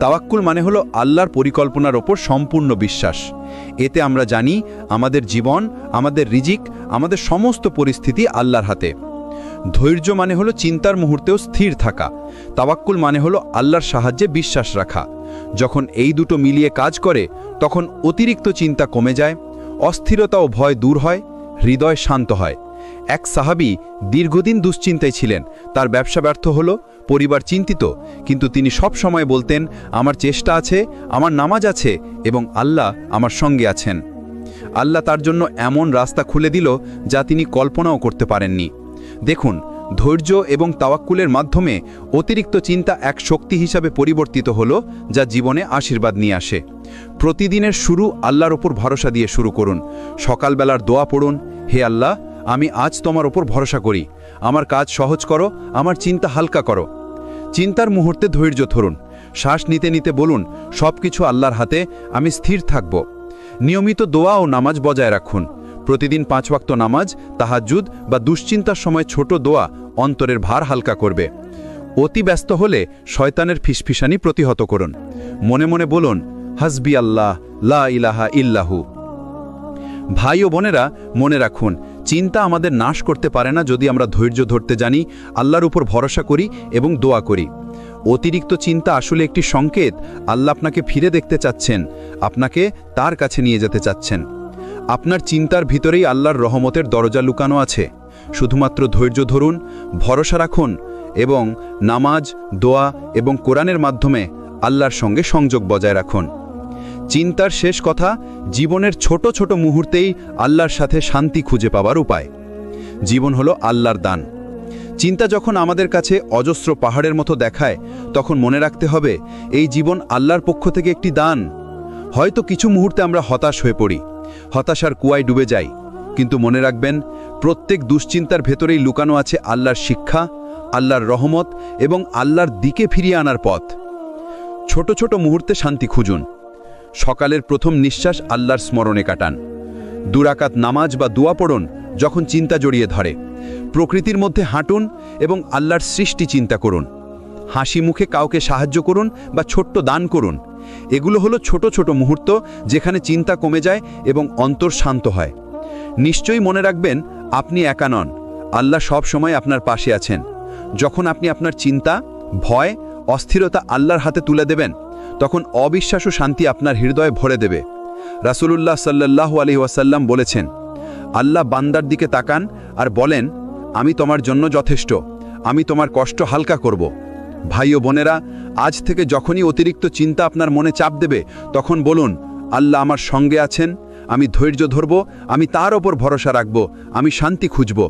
তাওয়াক্কুল মানে হলো আল্লাহর পরিকল্পনার ওপর সম্পূর্ণ বিশ্বাস। এতে আমরা জানি আমাদের জীবন, আমাদের রিজিক, আমাদের সমস্ত পরিস্থিতি আল্লাহর হাতে। ধৈর্য মানে হলো চিন্তার মুহূর্তেও স্থির থাকা। তাওয়াক্কুল মানে হলো আল্লাহর সাহায্যে বিশ্বাস রাখা। যখন এই দুটো মিলিয়ে কাজ করে তখন অতিরিক্ত চিন্তা কমে যায়, অস্থিরতা ও ভয় দূর হয়, হৃদয় শান্ত হয়। এক সাহাবী দীর্ঘদিন দুশ্চিন্তায় ছিলেন। তার ব্যবসা ব্যর্থ হলো, পরিবার চিন্তিত, কিন্তু তিনি সব সময় বলতেন, আমার চেষ্টা আছে, আমার নামাজ আছে এবং আল্লাহ আমার সঙ্গে আছেন। আল্লাহ তার জন্য এমন রাস্তা খুলে দিল যা তিনি কল্পনাও করতে পারেননি। দেখুন, ধৈর্য এবং তাওয়াক্কুলের মাধ্যমে অতিরিক্ত চিন্তা এক শক্তি হিসাবে পরিবর্তিত হলো, যা জীবনে আশীর্বাদ নিয়ে আসে। প্রতিদিনের শুরু আল্লাহর ওপর ভরসা দিয়ে শুরু করুন। সকালবেলার দোয়া পড়ুন, হে আল্লাহ, আমি আজ তোমার ওপর ভরসা করি, আমার কাজ সহজ করো, আমার চিন্তা হালকা করো। চিন্তার মুহূর্তে ধৈর্য ধরুন। শ্বাস নিতে নিতে বলুন, সব কিছু আল্লাহর হাতে, আমি স্থির থাকব। নিয়মিত দোয়া ও নামাজ বজায় রাখুন। প্রতিদিন 5 ওয়াক্ত নামাজ, তাহাজ্জুদ বা দুশ্চিন্তার সময় ছোট দোয়া অন্তরের ভার হালকা করবে। অতি ব্যস্ত হলে শয়তানের ফিসফিসানি প্রতিহত করুন। মনে মনে বলুন, হাসবি আল্লাহ, লা ইলাহা ইল্লাহু। ভাই ও বোনেরা, মনে রাখুন, চিন্তা আমাদের নাশ করতে পারে না যদি আমরা ধৈর্য ধরতে জানি, আল্লাহর উপর ভরসা করি এবং দোয়া করি। অতিরিক্ত চিন্তা আসলে একটি সংকেত, আল্লাহ আপনাকে ফিরে দেখতে চাচ্ছেন, আপনাকে তার কাছে নিয়ে যেতে চাচ্ছেন। আপনার চিন্তার ভিতরেই আল্লাহর রহমতের দরজা লুকানো আছে। শুধুমাত্র ধৈর্য ধরুন, ভরসা রাখুন এবং নামাজ, দোয়া এবং কোরআনের মাধ্যমে আল্লাহর সঙ্গে সংযোগ বজায় রাখুন। চিন্তার শেষ কথা, জীবনের ছোট ছোট মুহূর্তেই আল্লাহর সাথে শান্তি খুঁজে পাওয়ার উপায়। জীবন হলো আল্লাহর দান। চিন্তা যখন আমাদের কাছে অজস্র পাহাড়ের মতো দেখায়, তখন মনে রাখতে হবে এই জীবন আল্লাহর পক্ষ থেকে একটি দান। হয়তো কিছু মুহূর্তে আমরা হতাশ হয়ে পড়ি, হতাশার কুয়ায় ডুবে যাই, কিন্তু মনে রাখবেন, প্রত্যেক দুশ্চিন্তার ভেতরেই লুকানো আছে আল্লাহর শিক্ষা, আল্লাহর রহমত এবং আল্লাহর দিকে ফিরিয়ে আনার পথ। ছোট ছোট মুহূর্তে শান্তি খুঁজুন। সকালের প্রথম নিঃশ্বাস আল্লাহর স্মরণে কাটান। 2 রাকাত নামাজ বা দোয়া পড়ুন যখন চিন্তা জড়িয়ে ধরে। প্রকৃতির মধ্যে হাঁটুন এবং আল্লাহর সৃষ্টি চিন্তা করুন। হাসি মুখে কাউকে সাহায্য করুন বা ছোট্ট দান করুন। এগুলো হলো ছোট ছোট মুহূর্ত যেখানে চিন্তা কমে যায় এবং অন্তর শান্ত হয়। নিশ্চয়ই মনে রাখবেন, আপনি একা নন, আল্লাহ সব সময় আপনার পাশে আছেন। যখন আপনি আপনার চিন্তা, ভয়, অস্থিরতা আল্লাহর হাতে তুলে দেবেন, তখন অবিশ্বাস ও শান্তি আপনার হৃদয়ে ভরে দেবে। রাসূলুল্লাহ সাল্লাল্লাহু আলাইহি ওয়াসাল্লাম বলেছেন, আল্লাহ বান্দার দিকে তাকান আর বলেন, আমি তোমার জন্য যথেষ্ট, আমি তোমার কষ্ট হালকা করব। ভাই ও বোনেরা, আজ থেকে যখনই অতিরিক্ত চিন্তা আপনার মনে চাপ দেবে, তখন বলুন, আল্লাহ আমার সঙ্গে আছেন, আমি ধৈর্য ধরব, আমি তার ওপর ভরসা রাখব, আমি শান্তি খুঁজব।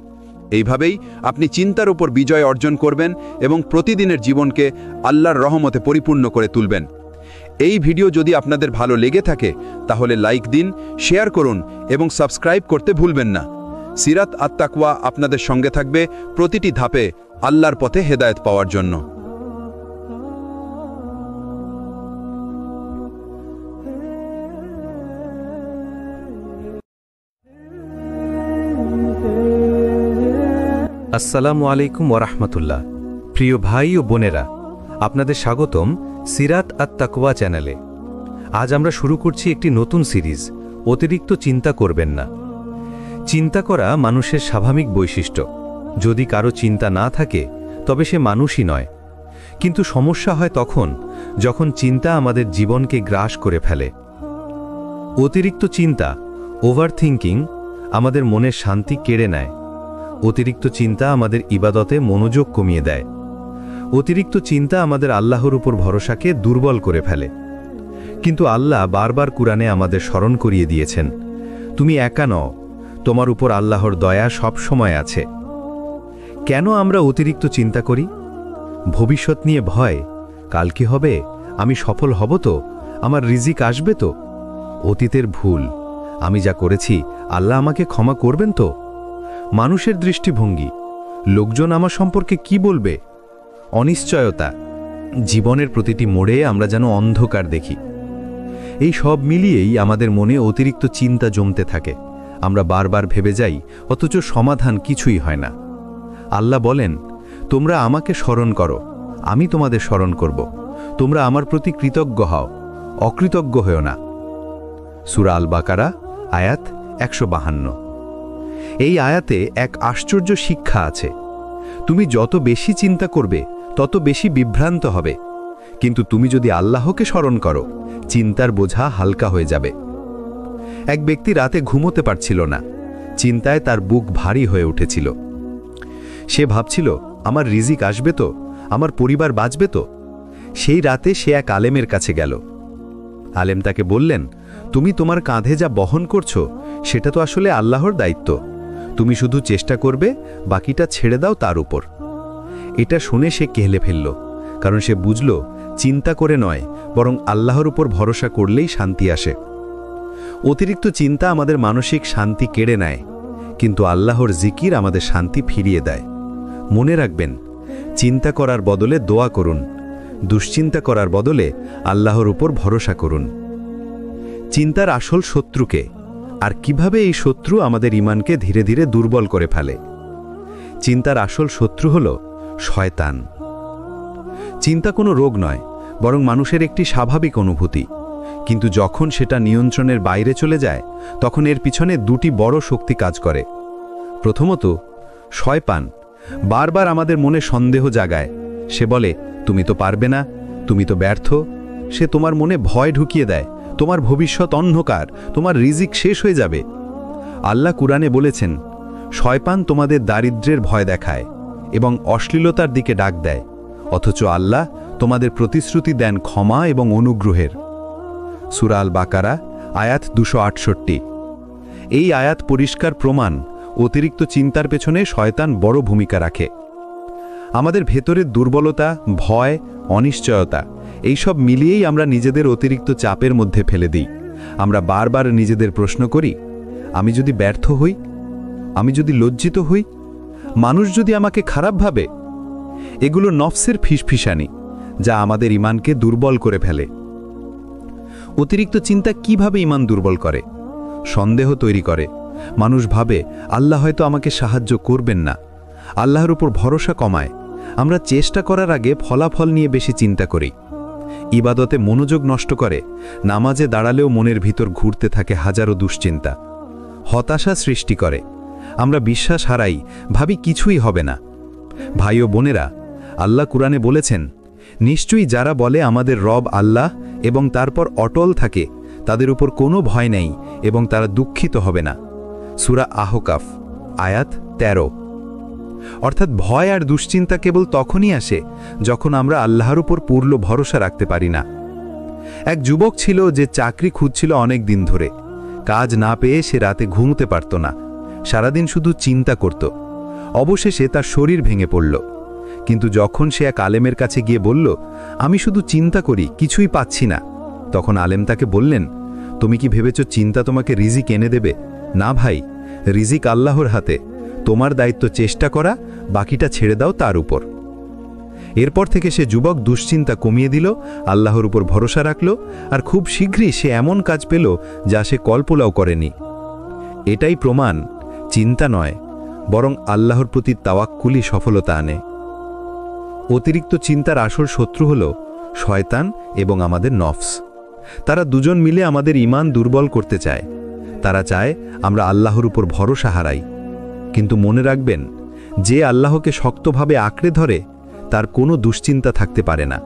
এইভাবেই আপনি চিন্তার উপর বিজয় অর্জন করবেন এবং প্রতিদিনের জীবনকে আল্লাহর রহমতে পরিপূর্ণ করে তুলবেন। এই ভিডিও যদি আপনাদের ভালো লেগে থাকে তাহলে লাইক দিন, শেয়ার করুন এবং সাবস্ক্রাইব করতে ভুলবেন না। সিরাত আত-তাকওয়া আপনাদের সঙ্গে থাকবে প্রতিটি ধাপে আল্লাহর পথে হেদায়েত পাওয়ার জন্য। আসসালামু আলাইকুম ওরহমতুল্লাহ। প্রিয় ভাই ও বোনেরা, আপনাদের স্বাগতম সিরাত আত-তাকওয়া চ্যানেলে। আজ আমরা শুরু করছি একটি নতুন সিরিজ, অতিরিক্ত চিন্তা করবেন না। চিন্তা করা মানুষের স্বাভাবিক বৈশিষ্ট্য। যদি কারো চিন্তা না থাকে তবে সে মানুষই নয়। কিন্তু সমস্যা হয় তখন যখন চিন্তা আমাদের জীবনকে গ্রাস করে ফেলে। অতিরিক্ত চিন্তা, ওভার থিঙ্কিং, আমাদের মনের শান্তি কেড়ে নেয়। অতিরিক্ত চিন্তা আমাদের ইবাদতে মনোযোগ কমিয়ে দেয়। অতিরিক্ত চিন্তা আমাদের আল্লাহর উপর ভরসাকে দুর্বল করে ফেলে। কিন্তু আল্লাহ বারবার কুরআনে আমাদের স্মরণ করিয়ে দিয়েছেন, তুমি একা নও, তোমার উপর আল্লাহর দয়া সব সময় আছে। কেন আমরা অতিরিক্ত চিন্তা করি? ভবিষ্যৎ নিয়ে ভয়, কাল কি হবে, আমি সফল হব তো, আমার রিজিক আসবে তো, অতীতের ভুল, আমি যা করেছি আল্লাহ আমাকে ক্ষমা করবেন তো, মানুষের দৃষ্টিভঙ্গি, লোকজন আমার সম্পর্কে কি বলবে, অনিশ্চয়তা, জীবনের প্রতিটি মোড়ে আমরা যেন অন্ধকার দেখি। এই সব মিলিয়েই আমাদের মনে অতিরিক্ত চিন্তা জমতে থাকে। আমরা বারবার ভেবে যাই, অথচ সমাধান কিছুই হয় না। আল্লাহ বলেন, তোমরা আমাকে স্মরণ করো, আমি তোমাদের স্মরণ করব। তোমরা আমার প্রতি কৃতজ্ঞ হও, অকৃতজ্ঞ হও না। সূরা আল বাকারা, আয়াত 152। এই আয়াতে এক আশ্চর্য শিক্ষা আছে। তুমি যত বেশি চিন্তা করবে তত বেশি বিভ্রান্ত হবে, কিন্তু তুমি যদি আল্লাহকে স্মরণ করো, চিন্তার বোঝা হালকা হয়ে যাবে। এক ব্যক্তি রাতে ঘুমোতে পারছিল না, চিন্তায় তার বুক ভারী হয়ে উঠেছিল। সে ভাবছিল, আমার রিজিক আসবে তো, আমার পরিবার বাঁচবে তো। সেই রাতে সে এক আলেমের কাছে গেল। আলেম তাকে বললেন, তুমি তোমার কাঁধে যা বহন করছো সেটা তো আসলে আল্লাহর দায়িত্ব, তুমি শুধু চেষ্টা করবে, বাকিটা ছেড়ে দাও তার উপর। এটা শুনে সে কেহলে ফেলল, কারণ সে বুঝল চিন্তা করে নয়, বরং আল্লাহর উপর ভরসা করলেই শান্তি আসে। অতিরিক্ত চিন্তা আমাদের মানসিক শান্তি কেড়ে নেয়, কিন্তু আল্লাহর জিকির আমাদের শান্তি ফিরিয়ে দেয়। মনে রাখবেন, চিন্তা করার বদলে দোয়া করুন, দুশ্চিন্তা করার বদলে আল্লাহর উপর ভরসা করুন। চিন্তার আসল শত্রুকে, আর কিভাবে এই শত্রু আমাদের ঈমানকে ধীরে ধীরে দুর্বল করে ফেলে? চিন্তার আসল শত্রু হল শয়তান। চিন্তা কোনো রোগ নয়, বরং মানুষের একটি স্বাভাবিক অনুভূতি। কিন্তু যখন সেটা নিয়ন্ত্রণের বাইরে চলে যায়, তখন এর পিছনে দুটি বড় শক্তি কাজ করে। প্রথমত, শয়তান বারবার আমাদের মনে সন্দেহ জাগায়। সে বলে, তুমি তো পারবে না, তুমি তো ব্যর্থ। সে তোমার মনে ভয় ঢুকিয়ে দেয়, তোমার ভবিষ্যৎ অন্ধকার, তোমার রিজিক শেষ হয়ে যাবে। আল্লাহ কুরআনে বলেছেন, শয়তান তোমাদের দারিদ্র্যের ভয় দেখায় এবং অশ্লীলতার দিকে ডাক দেয়, অথচ আল্লাহ তোমাদের প্রতিশ্রুতি দেন ক্ষমা এবং অনুগ্রহের। সূরা আল বাকারা, আয়াত 268। এই আয়াত পরিষ্কার প্রমাণ, অতিরিক্ত চিন্তার পেছনে শয়তান বড় ভূমিকা রাখে। আমাদের ভেতরের দুর্বলতা, ভয়, অনিশ্চয়তা, এইসব মিলিয়েই আমরা নিজেদের অতিরিক্ত চাপের মধ্যে ফেলে দিই। আমরা বারবার নিজেদের প্রশ্ন করি, আমি যদি ব্যর্থ হই, আমি যদি লজ্জিত হই, মানুষ যদি আমাকে খারাপ ভাবে। এগুলো নফসের ফিসফিসানি, যা আমাদের ঈমানকে দুর্বল করে ফেলে। অতিরিক্ত চিন্তা কিভাবে ঈমান দুর্বল করে? সন্দেহ তৈরি করে। মানুষ ভাবে, আল্লাহ হয়তো আমাকে সাহায্য করবেন না। আল্লাহর উপর ভরসা কমায়। আমরা চেষ্টা করার আগে ফলাফল নিয়ে বেশি চিন্তা করি। ইবাদতে মনোযোগ নষ্ট করে। নামাজে দাঁড়ালেও মনের ভিতর ঘুরতে থাকে হাজারো দুশ্চিন্তা। হতাশা সৃষ্টি করে। আমরা বিশ্বাস হারাই, ভাবি কিছুই হবে না। ভাই ও বোনেরা, আল্লাহ কুরআনে বলেছেন, নিশ্চয়ই যারা বলে আমাদের রব আল্লাহ এবং তারপর অটল থাকে, তাদের উপর কোনো ভয় নেই এবং তারা দুঃখিত হবে না। সূরা আহকাফ, আয়াত 13। অর্থাৎ ভয় আর দুশ্চিন্তা কেবল তখনই আসে যখন আমরা আল্লাহর উপর পূর্ণ ভরসা রাখতে পারি না। এক যুবক ছিল যে চাকরি খুঁজছিল অনেক দিন ধরে। কাজ না পেয়ে সে রাতে ঘুমোতে পারত না, সারাদিন শুধু চিন্তা করত। অবশেষে তার শরীর ভেঙে পড়ল। কিন্তু যখন সে এক আলেমের কাছে গিয়ে বলল, আমি শুধু চিন্তা করি, কিছুই পাচ্ছি না, তখন আলেম তাকে বললেন, তুমি কি ভেবেছ চিন্তা তোমাকে রিজিক এনে দেবে? না ভাই, রিজিক আল্লাহর হাতে, তোমার দায়িত্ব চেষ্টা করা, বাকিটা ছেড়ে দাও তার উপর। এরপর থেকে সে যুবক দুশ্চিন্তা কমিয়ে দিল, আল্লাহর উপর ভরসা রাখল, আর খুব শীঘ্রই সে এমন কাজ পেল যা সে কল্পনাও করেনি। এটাই প্রমাণ, চিন্তা নয় বরং আল্লাহর প্রতি তাওয়াক্কুলই সফলতা আনে। অতিরিক্ত চিন্তার আসল শত্রু হল শয়তান এবং আমাদের নফস। তারা দুজন মিলে আমাদের ঈমান দুর্বল করতে চায়। তারা চায় আমরা আল্লাহর উপর ভরসা হারাই। কিন্তু মনে রাখবেন, যে আল্লাহকে শক্তভাবে আঁকড়ে ধরে তার কোনো দুশ্চিন্তা থাকতে পারে না।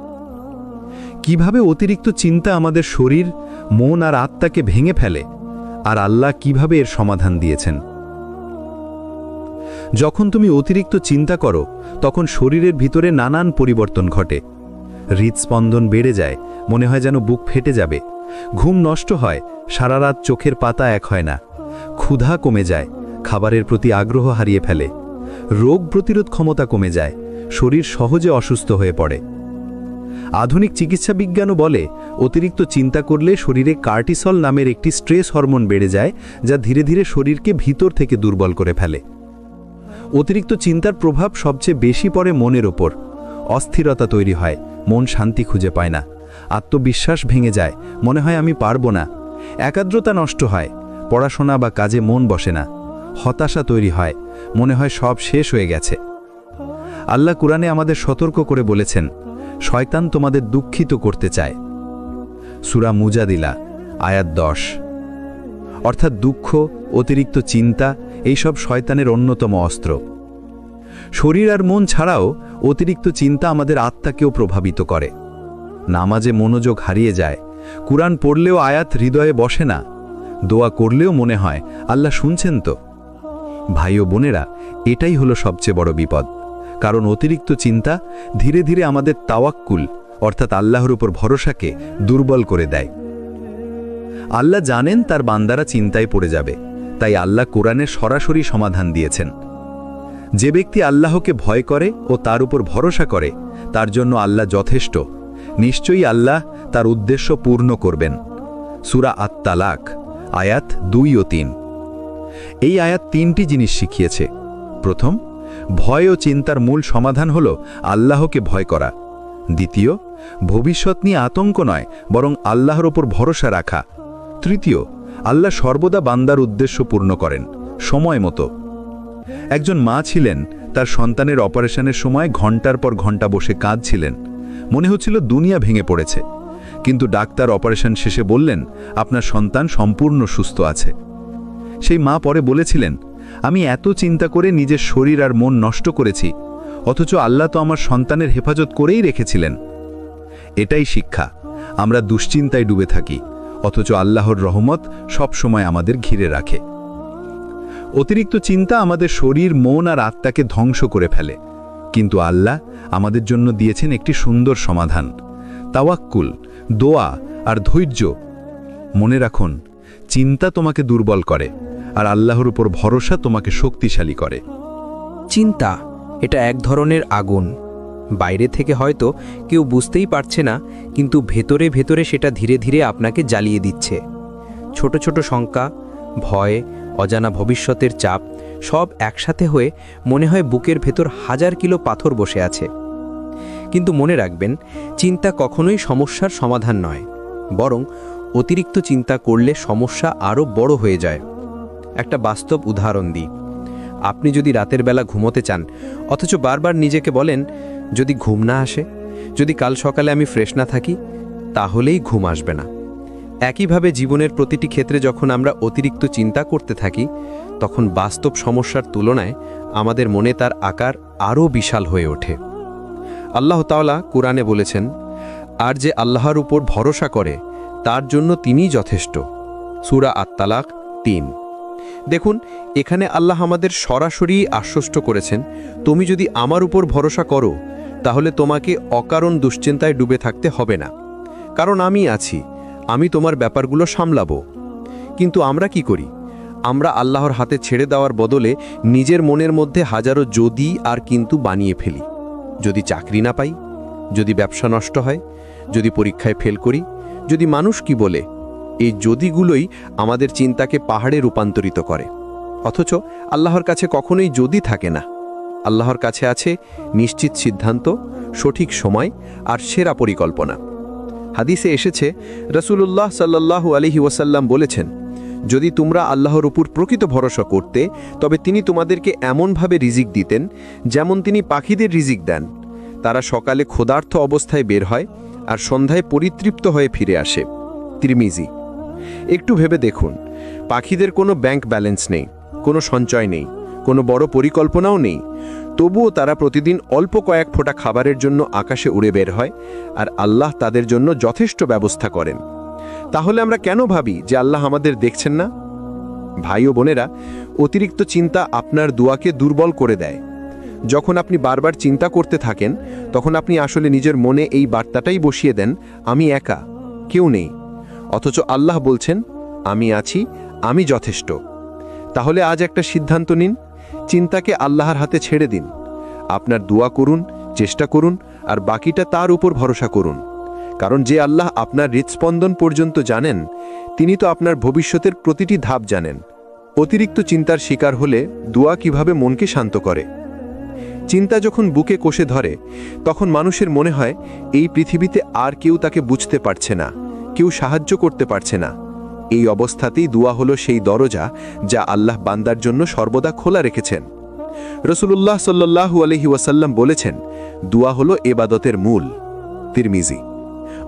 কিভাবে অতিরিক্ত চিন্তা আমাদের শরীর, মন আর আত্মাকে ভেঙে ফেলে, আর আল্লাহ কিভাবে এর সমাধান দিয়েছেন। যখন তুমি অতিরিক্ত চিন্তা করো তখন শরীরের ভিতরে নানান পরিবর্তন ঘটে। হৃদস্পন্দন বেড়ে যায়, মনে হয় যেন বুক ফেটে যাবে। ঘুম নষ্ট হয়, সারা রাত চোখের পাতা এক হয় না। ক্ষুধা কমে যায়, খাবারের প্রতি আগ্রহ হারিয়ে ফেলে। রোগ প্রতিরোধ ক্ষমতা কমে যায়, শরীর সহজে অসুস্থ হয়ে পড়ে। আধুনিক চিকিৎসা বিজ্ঞানও বলে, অতিরিক্ত চিন্তা করলে শরীরে কার্টিসল নামের একটি স্ট্রেস হরমোন বেড়ে যায়, যা ধীরে ধীরে শরীরকে ভিতর থেকে দুর্বল করে ফেলে। অতিরিক্ত চিন্তার প্রভাব সবচেয়ে বেশি পড়ে মনের ওপর। অস্থিরতা তৈরি হয়, মন শান্তি খুঁজে পায় না, আত্মবিশ্বাস ভেঙে যায়, মনে হয় আমি পারবো না। একাগ্রতা নষ্ট হয়, পড়াশোনা বা কাজে মন বসে না। হতাশা তৈরি হয়, মনে হয় সব শেষ হয়ে গেছে। আল্লাহ কুরআনে আমাদের সতর্ক করে বলেছেন, শয়তান তোমাদের দুঃখিত করতে চায়। সূরা মুজাদিলা আয়াত 10। অর্থাৎ দুঃখ, অতিরিক্ত চিন্তা এইসব শয়তানের অন্যতম অস্ত্র। শরীর আর মন ছাড়াও অতিরিক্ত চিন্তা আমাদের আত্মাকেও প্রভাবিত করে। নামাজে মনোযোগ হারিয়ে যায়, কুরআন পড়লেও আয়াত হৃদয়ে বসে না, দোয়া করলেও মনে হয় আল্লাহ শুনছেন তো। ভাই ও বোনেরা, এটাই হলো সবচেয়ে বড় বিপদ। কারণ অতিরিক্ত চিন্তা ধীরে ধীরে আমাদের তাওয়াক্কুল অর্থাৎ আল্লাহর উপর ভরসাকে দুর্বল করে দেয়। আল্লাহ জানেন তার বান্দারা চিন্তায় পড়ে যাবে, তাই আল্লাহ কোরআনে সরাসরি সমাধান দিয়েছেন। যে ব্যক্তি আল্লাহকে ভয় করে ও তার উপর ভরসা করে, তার জন্য আল্লাহ যথেষ্ট। নিশ্চয়ই আল্লাহ তার উদ্দেশ্য পূর্ণ করবেন। সূরা আত-তালাক আয়াত 2 ও 3। এই আয়াত 3টি জিনিস শিখিয়েছে। প্রথম, ভয় ও চিন্তার মূল সমাধান হল আল্লাহকে ভয় করা। দ্বিতীয়, ভবিষ্যৎ নিয়ে আতঙ্ক নয় বরং আল্লাহর ওপর ভরসা রাখা। তৃতীয়, আল্লাহ সর্বদা বান্দার উদ্দেশ্য পূর্ণ করেন সময় মতো। একজন মা ছিলেন, তার সন্তানের অপারেশনের সময় ঘন্টার পর ঘন্টা বসে কাঁদছিলেন। মনে হচ্ছিল দুনিয়া ভেঙে পড়েছে। কিন্তু ডাক্তার অপারেশন শেষে বললেন, আপনার সন্তান সম্পূর্ণ সুস্থ আছে। সেই মা পরে বলেছিলেন, আমি এত চিন্তা করে নিজের শরীর আর মন নষ্ট করেছি, অথচ আল্লাহ তো আমার সন্তানের হেফাজত করেই রেখেছিলেন। এটাই শিক্ষা। আমরা দুশ্চিন্তায় ডুবে থাকি, অথচ আল্লাহর রহমত সব সময় আমাদের ঘিরে রাখে। অতিরিক্ত চিন্তা আমাদের শরীর, মন আর আত্মাকে ধ্বংস করে ফেলে। কিন্তু আল্লাহ আমাদের জন্য দিয়েছেন একটি সুন্দর সমাধান, তাওয়াক্কুল, দোয়া আর ধৈর্য। মনে রাখুন, চিন্তা তোমাকে দুর্বল করে, আর আল্লাহর উপর ভরসা তোমাকে শক্তিশালী করে। চিন্তা এটা এক ধরনের আগুন। বাইরে থেকে হয়তো কেউ বুঝতেই পারছে না, কিন্তু ভেতরে ভেতরে সেটা ধীরে ধীরে আপনাকে জ্বালিয়ে দিচ্ছে। ছোট ছোট শঙ্কা, ভয়, অজানা ভবিষ্যতের চাপ সব একসাথে হয়ে মনে হয় বুকের ভেতর 1000 কিলো পাথর বসে আছে। কিন্তু মনে রাখবেন, চিন্তা কখনোই সমস্যার সমাধান নয়, বরং অতিরিক্ত চিন্তা করলে সমস্যা আরও বড় হয়ে যায়। একটা বাস্তব উদাহরণ দিই। আপনি যদি রাতের বেলা ঘুমোতে চান, অথচ বারবার নিজেকে বলেন, যদি ঘুম না আসে, যদি কাল সকালে আমি ফ্রেশ না থাকি, তাহলেই ঘুম আসবে না। একইভাবে জীবনের প্রতিটি ক্ষেত্রে যখন আমরা অতিরিক্ত চিন্তা করতে থাকি, তখন বাস্তব সমস্যার তুলনায় আমাদের মনে তার আকার আরও বিশাল হয়ে ওঠে। আল্লাহ তাআলা কুরআনে বলেছেন, আর যে আল্লাহর উপর ভরসা করে তার জন্য তিনিই যথেষ্ট। সূরা আত-তালাক 3। দেখুন, এখানে আল্লাহ আমাদের সরাসরি আশ্বস্ত করেছেন, তুমি যদি আমার উপর ভরসা করো, তাহলে তোমাকে অকারণ দুশ্চিন্তায় ডুবে থাকতে হবে না, কারণ আমি আছি, আমি তোমার ব্যাপারগুলো সামলাবো। কিন্তু আমরা কি করি? আমরা আল্লাহর হাতে ছেড়ে দেওয়ার বদলে নিজের মনের মধ্যে হাজারো যদি আর কিন্তু বানিয়ে ফেলি। যদি চাকরি না পাই, যদি ব্যবসা নষ্ট হয়, যদি পরীক্ষায় ফেল করি, যদি মানুষ কি বলে, এই যদিগুলোই আমাদের চিন্তাকে পাহাড়ে রূপান্তরিত করে। অথচ আল্লাহর কাছে কখনোই যদি থাকে না। আল্লাহর কাছে আছে নিশ্চিত সিদ্ধান্ত, সঠিক সময় আর সেরা পরিকল্পনা। হাদিসে এসেছে, রাসূলুল্লাহ সাল্লাল্লাহু আলাইহি ওয়াসাল্লাম বলেছেন, যদি তোমরা আল্লাহর উপর প্রকৃত ভরসা করতে, তবে তিনি তোমাদেরকে এমনভাবে রিজিক দিতেন যেমন তিনি পাখিদের রিজিক দেন। তারা সকালে ক্ষুধার্ত অবস্থায় বের হয় আর সন্ধ্যায় পরিতৃপ্ত হয়ে ফিরে আসে। তিরমিজি। একটু ভেবে দেখুন, পাখিদের কোনো ব্যাংক ব্যালেন্স নেই, কোনো সঞ্চয় নেই, কোনো বড় পরিকল্পনাও নেই, তবুও তারা প্রতিদিন অল্প কয়েক ফোঁটা খাবারের জন্য আকাশে উড়ে বের হয়, আর আল্লাহ তাদের জন্য যথেষ্ট ব্যবস্থা করেন। তাহলে আমরা কেন ভাবি যে আল্লাহ আমাদের দেখছেন না? ভাই ও বোনেরা, অতিরিক্ত চিন্তা আপনার দোয়াকে দুর্বল করে দেয়। যখন আপনি বারবার চিন্তা করতে থাকেন, তখন আপনি আসলে নিজের মনে এই বার্তাটাই বসিয়ে দেন, আমি একা, কেউ নেই। অথচ আল্লাহ বলছেন, আমি আছি, আমি যথেষ্ট। তাহলে আজ একটা সিদ্ধান্ত নিন, চিন্তাকে আল্লাহর হাতে ছেড়ে দিন। আপনার দোয়া করুন, চেষ্টা করুন, আর বাকিটা তার উপর ভরসা করুন। কারণ যে আল্লাহ আপনার হৃৎস্পন্দন পর্যন্ত জানেন, তিনি তো আপনার ভবিষ্যতের প্রতিটি ধাপ জানেন। অতিরিক্ত চিন্তার শিকার হলে দোয়া কিভাবে মনকে শান্ত করে। চিন্তা যখন বুকে কষে ধরে, তখন মানুষের মনে হয় এই পৃথিবীতে আর কেউ তাকে বুঝতে পারছে না, কেউ সাহায্য করতে পারছে না। এই অবস্থাতেই দোয়া হলো সেই দরজা যা আল্লাহ বান্দার জন্য সর্বদা খোলা রেখেছেন। রাসূলুল্লাহ সাল্লাল্লাহু আলাইহি ওয়াসাল্লাম বলেছেন, দোয়া হলো ইবাদতের মূল। তিরমিজি।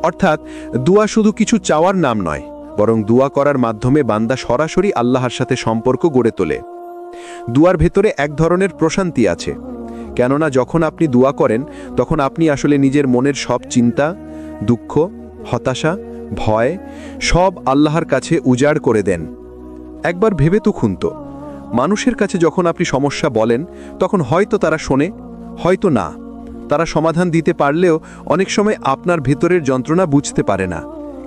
অর্থাৎ দোয়া শুধু কিছু চাওয়ার নাম নয়, বরং দোয়া করার মাধ্যমে বান্দা সরাসরি আল্লাহর সাথে সম্পর্ক গড়ে তোলে। দোয়ার ভেতরে এক ধরনের প্রশান্তি আছে, কেননা যখন আপনি দোয়া করেন, তখন আপনি আসলে নিজের মনের সব চিন্তা, দুঃখ, হতাশা, ভয় সব আল্লাহর কাছে উজাড় করে দেন। একবার ভেবে তো খুন তো, মানুষের কাছে যখন আপনি সমস্যা বলেন, তখন হয়তো তারা শোনে, হয়তো না। তারা সমাধান দিতে পারলেও অনেক সময় আপনার ভেতরের যন্ত্রণা বুঝতে পারে না।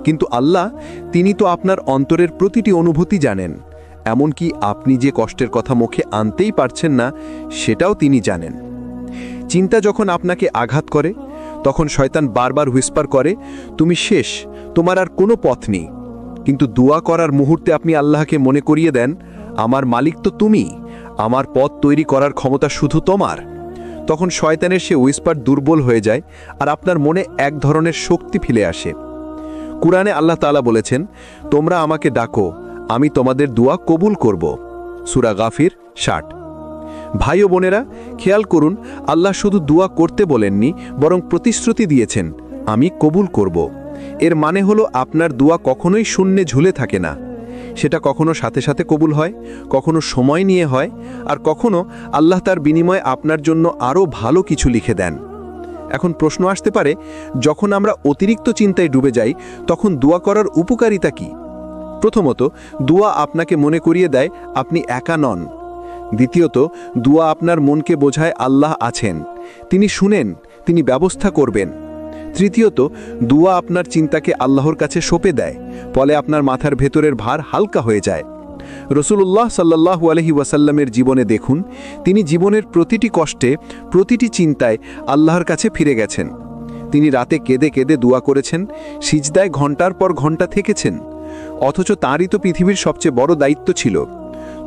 কিন্তু আল্লাহ, তিনি তো আপনার অন্তরের প্রতিটি অনুভূতি জানেন। এমনকি আপনি যে কষ্টের কথা মুখে আনতেই পারছেন না, সেটাও তিনি জানেন। চিন্তা যখন আপনাকে আঘাত করে, তখন শয়তান বারবার হুইসপার করে, তুমি শেষ, তোমার আর কোনো পথ নেই। কিন্তু দোয়া করার মুহূর্তে আপনি আল্লাহকে মনে করিয়ে দেন, আমার মালিক তো তুমি, আমার পথ তৈরি করার ক্ষমতা শুধু তোমার। তখন শয়তানের সে হুইসপার দুর্বল হয়ে যায়, আর আপনার মনে এক ধরনের শক্তি ফিরে আসে। কুরআনে আল্লাহ তাআলা বলেছেন, তোমরা আমাকে ডাকো, আমি তোমাদের দোয়া কবুল করব। সূরা গাফির 60। ভাই ও বোনেরা, খেয়াল করুন, আল্লাহ শুধু দোয়া করতে বলেননি, বরং প্রতিশ্রুতি দিয়েছেন, আমি কবুল করব। এর মানে হলো আপনার দোয়া কখনোই শূন্যে ঝুলে থাকে না। সেটা কখনো সাথে সাথে কবুল হয়, কখনো সময় নিয়ে হয়, আর কখনো আল্লাহ তার বিনিময়ে আপনার জন্য আরও ভালো কিছু লিখে দেন। এখন প্রশ্ন আসতে পারে, যখন আমরা অতিরিক্ত চিন্তায় ডুবে যাই, তখন দোয়া করার উপকারিতা কি? প্রথমত, দোয়া আপনাকে মনে করিয়ে দেয় আপনি একা নন। দ্বিতীয়ত, দোয়া আপনার মনকে বোঝায় আল্লাহ আছেন, তিনি শুনেন, তিনি ব্যবস্থা করবেন। তৃতীয়ত, দোয়া আপনার চিন্তাকে আল্লাহর কাছে সঁপে দেয়, ফলে আপনার মাথার ভেতরের ভার হালকা হয়ে যায়। রাসূলুল্লাহ সাল্লাল্লাহু আলাইহি ওয়াসাল্লামের জীবনে দেখুন, তিনি জীবনের প্রতিটি কষ্টে, প্রতিটি চিন্তায় আল্লাহর কাছে ফিরে গেছেন। তিনি রাতে কেঁদে কেঁদে দোয়া করেছেন, সিজদায় ঘন্টার পর ঘন্টা থেকেছেন। অথচ তাঁরই তো পৃথিবীর সবচেয়ে বড় দায়িত্ব ছিল।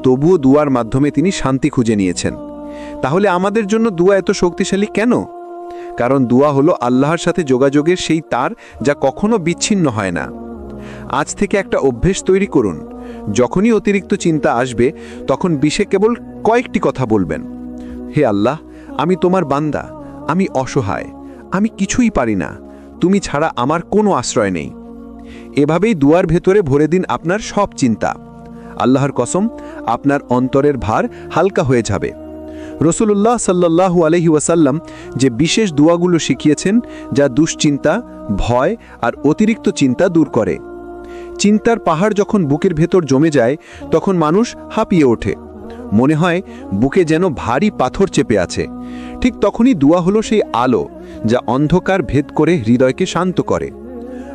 তবুও দোয়ার মাধ্যমে তিনি শান্তি খুঁজে নিয়েছেন। তাহলে আমাদের জন্য দোয়া এত শক্তিশালী কেন? কারণ দোয়া হলো আল্লাহর সাথে যোগাযোগের সেই তার, যা কখনো বিচ্ছিন্ন হয় না। আজ থেকে একটা অভ্যেস তৈরি করুন, যখনই অতিরিক্ত চিন্তা আসবে, তখন বিষে কেবল কয়েকটি কথা বলবেন, হে আল্লাহ, আমি তোমার বান্দা, আমি অসহায়, আমি কিছুই পারি না, তুমি ছাড়া আমার কোনো আশ্রয় নেই। এভাবেই দুয়ার ভেতরে ভরে দিন আপনার সব চিন্তা। আল্লাহর কসম, আপনার অন্তরের ভার হালকা হয়ে যাবে। রাসূলুল্লাহ সাল্লাল্লাহু আলাইহি ওয়াসাল্লাম যে বিশেষ দোয়াগুলো শিখিয়েছেন, যা দুশ্চিন্তা, ভয় আর অতিরিক্ত চিন্তা দূর করে। চিন্তার পাহাড় যখন বুকের ভেতর জমে যায়, তখন মানুষ হাঁপিয়ে ওঠে, মনে হয় বুকে যেন ভারী পাথর চেপে আছে। ঠিক তখনই দোয়া হলো সেই আলো, যা অন্ধকার ভেদ করে হৃদয়কে শান্ত করে।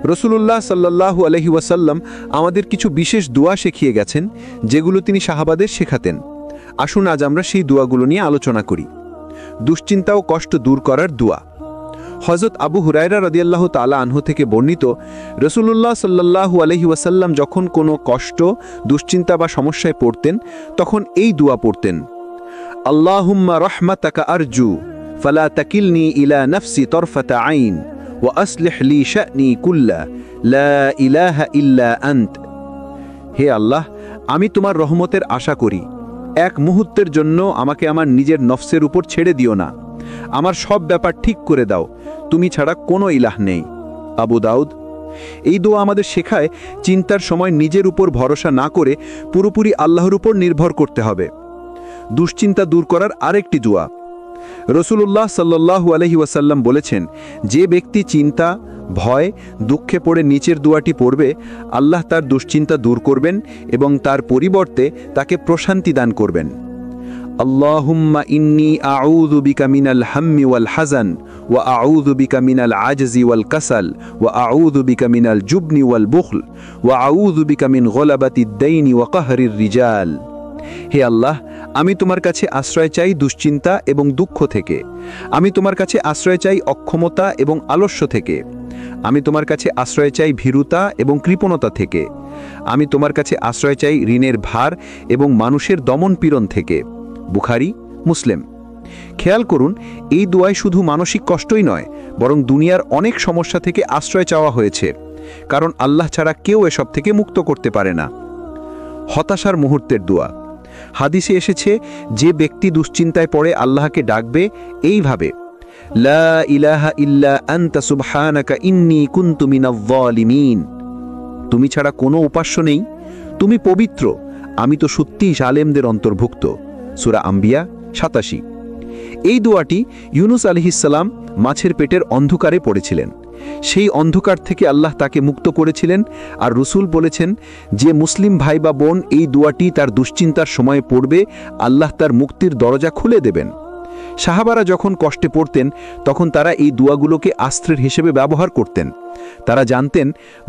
রসুলুল্লাহ সাল্লাল্লাহু আলাইহি ওয়াসাল্লাম আমাদের কিছু বিশেষ দোয়া শিখিয়ে গেছেন, যেগুলো তিনি সাহাবাদের শেখাতেন। আসুন আজ আমরা সেই দোয়াগুলো নিয়ে আলোচনা করি। দুশ্চিন্তা ও কষ্ট দূর করার দোয়া। হযরত আবু হুরায়রা রাদিয়াল্লাহু তাআলা আনহু থেকে বর্ণিত, রসুলুল্লাহ সাল্লাল্লাহু আলাইহি ওয়াসাল্লাম যখন কোনো কষ্ট, দুশ্চিন্তা বা সমস্যায় পড়তেন, তখন এই দোয়া পড়তেন: আল্লাহুম্মা রাহমাতাকা আরজু ফালা তাকিলনি ইলা নাফসি তরফাতা আইন ওয়া আসলিহ লি শা'নি কুল্লা লা ইলাহা ইল্লা আন্ত। হে আল্লাহ, আমি তোমার রহমতের আশা করি, এক মুহূর্তের জন্য আমাকে আমার নিজের নফসের উপর ছেড়ে দিও না। আমার সব ব্যাপার ঠিক করে দাও, তুমি ছাড়া কোনো ইলাহ নেই। আবু দাউদ। এই দোয়া আমাদের শেখায় চিন্তার সময় নিজের উপর ভরসা না করে পুরোপুরি আল্লাহর উপর নির্ভর করতে হবে। দুশ্চিন্তা দূর করার আরেকটি দোয়া। রসুলুল্লাহ সাল্লাল্লাহু আলাইহি ওয়াসাল্লাম বলেছেন, যে ব্যক্তি চিন্তা, ভয়, দুঃখে পড়ে নিচের দোয়াটি পড়বে, আল্লাহ তার দুশ্চিন্তা দূর করবেন এবং তার পরিবর্তে তাকে প্রশান্তি দান করবেন। আল্লাহুম্মা ইন্নী আউযু বিকা মিনাল হাম্মি ওয়াল হাযান ওয়া আউযু বিকা মিনাল আজজি ওয়াল কাসাল ওয়া আউযু বিকা মিনাল জুবনি ওয়াল বুখল ওয়া আউযু বিকা মিন গলাবাতিদ দাইনি ওয়া কাহরির রিজাল। হে আল্লাহ, আমি তোমার কাছে আশ্রয় চাই দুশ্চিন্তা এবং দুঃখ থেকে। আমি তোমার কাছে আশ্রয় চাই অক্ষমতা এবং আলস্য থেকে। আমি তোমার কাছে আশ্রয় চাই ভীরুতা এবং কৃপণতা থেকে। আমি তোমার কাছে আশ্রয় চাই ঋণের ভার এবং মানুষের দমন পীড়ন থেকে। বুখারী, মুসলিম। খেয়াল করুন, এই দোয়ায় শুধু মানসিক কষ্টই নয়, বরং দুনিয়ার অনেক সমস্যা থেকে আশ্রয় চাওয়া হয়েছে, কারণ আল্লাহ ছাড়া কেউ এসব থেকে মুক্ত করতে পারে না। হতাশার মুহূর্তের দোয়া। হাদিসে এসেছে, যে ব্যক্তি দুশ্চিন্তায় পড়ে আল্লাহকে ডাকবে এইভাবে: লা ইলাহা ইল্লা আনতা সুবহানাকা ইন্নী কুনতু মিনাজ যালিমিন। তুমি ছাড়া কোনো উপাস্য নেই, তুমি পবিত্র, আমি তো সত্যিই জালেমদের অন্তর্ভুক্ত। সূরা আম্বিয়া 87। এই দোয়াটি ইউনুস আলাইহিস সালাম মাছের পেটের অন্ধকারে পড়েছিলেন। সেই অন্ধকার থেকে আল্লাহ তাকে মুক্ত করেছিলেন। আর রসুল বলেছেন, যে মুসলিম ভাই বা বোন এই দোয়াটি তার দুশ্চিন্তার সময়ে পড়বে, আল্লাহ তার মুক্তির দরজা খুলে দেবেন। সাহাবারা যখন কষ্টে পড়তেন, তখন তারা এই দোয়াগুলোকে আশ্রয়ের হিসেবে ব্যবহার করতেন। তারা জানতেন,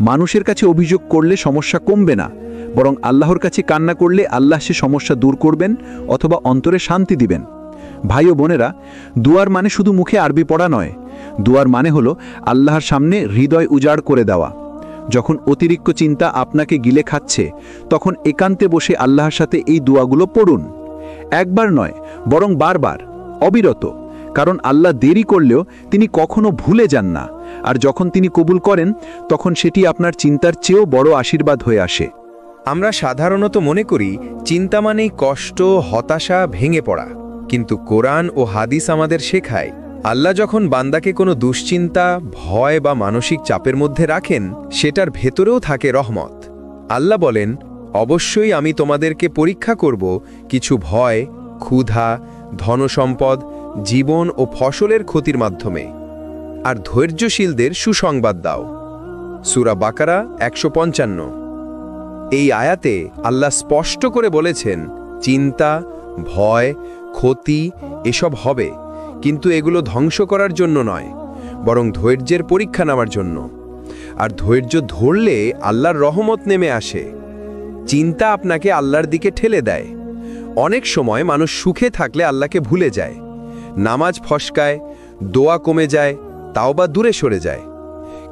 মানুষের কাছে অভিযোগ করলে সমস্যা কমবে না, বরং আল্লাহর কাছে কান্না করলে আল্লাহ সে সমস্যা দূর করবেন অথবা অন্তরে শান্তি দিবেন। ভাই ও বোনেরা, দুয়ার মানে শুধু মুখে আরবি পড়া নয়। দুয়ার মানে হলো আল্লাহর সামনে হৃদয় উজাড় করে দেওয়া। যখন অতিরিক্ত চিন্তা আপনাকে গিলে খাচ্ছে, তখন একান্তে বসে আল্লাহর সাথে এই দোয়াগুলো পড়ুন। একবার নয়, বরং বারবার, অবিরত। কারণ আল্লাহ দেরি করলেও তিনি কখনো ভুলে যান না, আর যখন তিনি কবুল করেন, তখন সেটি আপনার চিন্তার চেয়েও বড় আশীর্বাদ হয়ে আসে। আমরা সাধারণত মনে করি চিন্তা মানেই কষ্ট, হতাশা, ভেঙে পড়া। কিন্তু কোরআন ও হাদিস আমাদের শেখায়, আল্লাহ যখন বান্দাকে কোনো দুশ্চিন্তা, ভয় বা মানসিক চাপের মধ্যে রাখেন, সেটার ভেতরেও থাকে রহমত। আল্লাহ বলেন, অবশ্যই আমি তোমাদেরকে পরীক্ষা করব কিছু ভয়, ক্ষুধা, ধনসম্পদ, জীবন ও ফসলের ক্ষতির মাধ্যমে, আর ধৈর্যশীলদের সুসংবাদ দাও। সূরা বাকারা 155। এই আয়াতে আল্লাহ স্পষ্ট করে বলেছেন, চিন্তা, ভয়, ক্ষতি এসব হবে, কিন্তু এগুলো ধ্বংস করার জন্য নয়, বরং ধৈর্যের পরীক্ষা নেওয়ার জন্য। আর ধৈর্য ধরলে আল্লাহর রহমত নেমে আসে। চিন্তা আপনাকে আল্লাহর দিকে ঠেলে দেয়। অনেক সময় মানুষ সুখে থাকলে আল্লাহকে ভুলে যায়, নামাজ ফসকায়, দোয়া কমে যায়, তাওবা দূরে সরে যায়।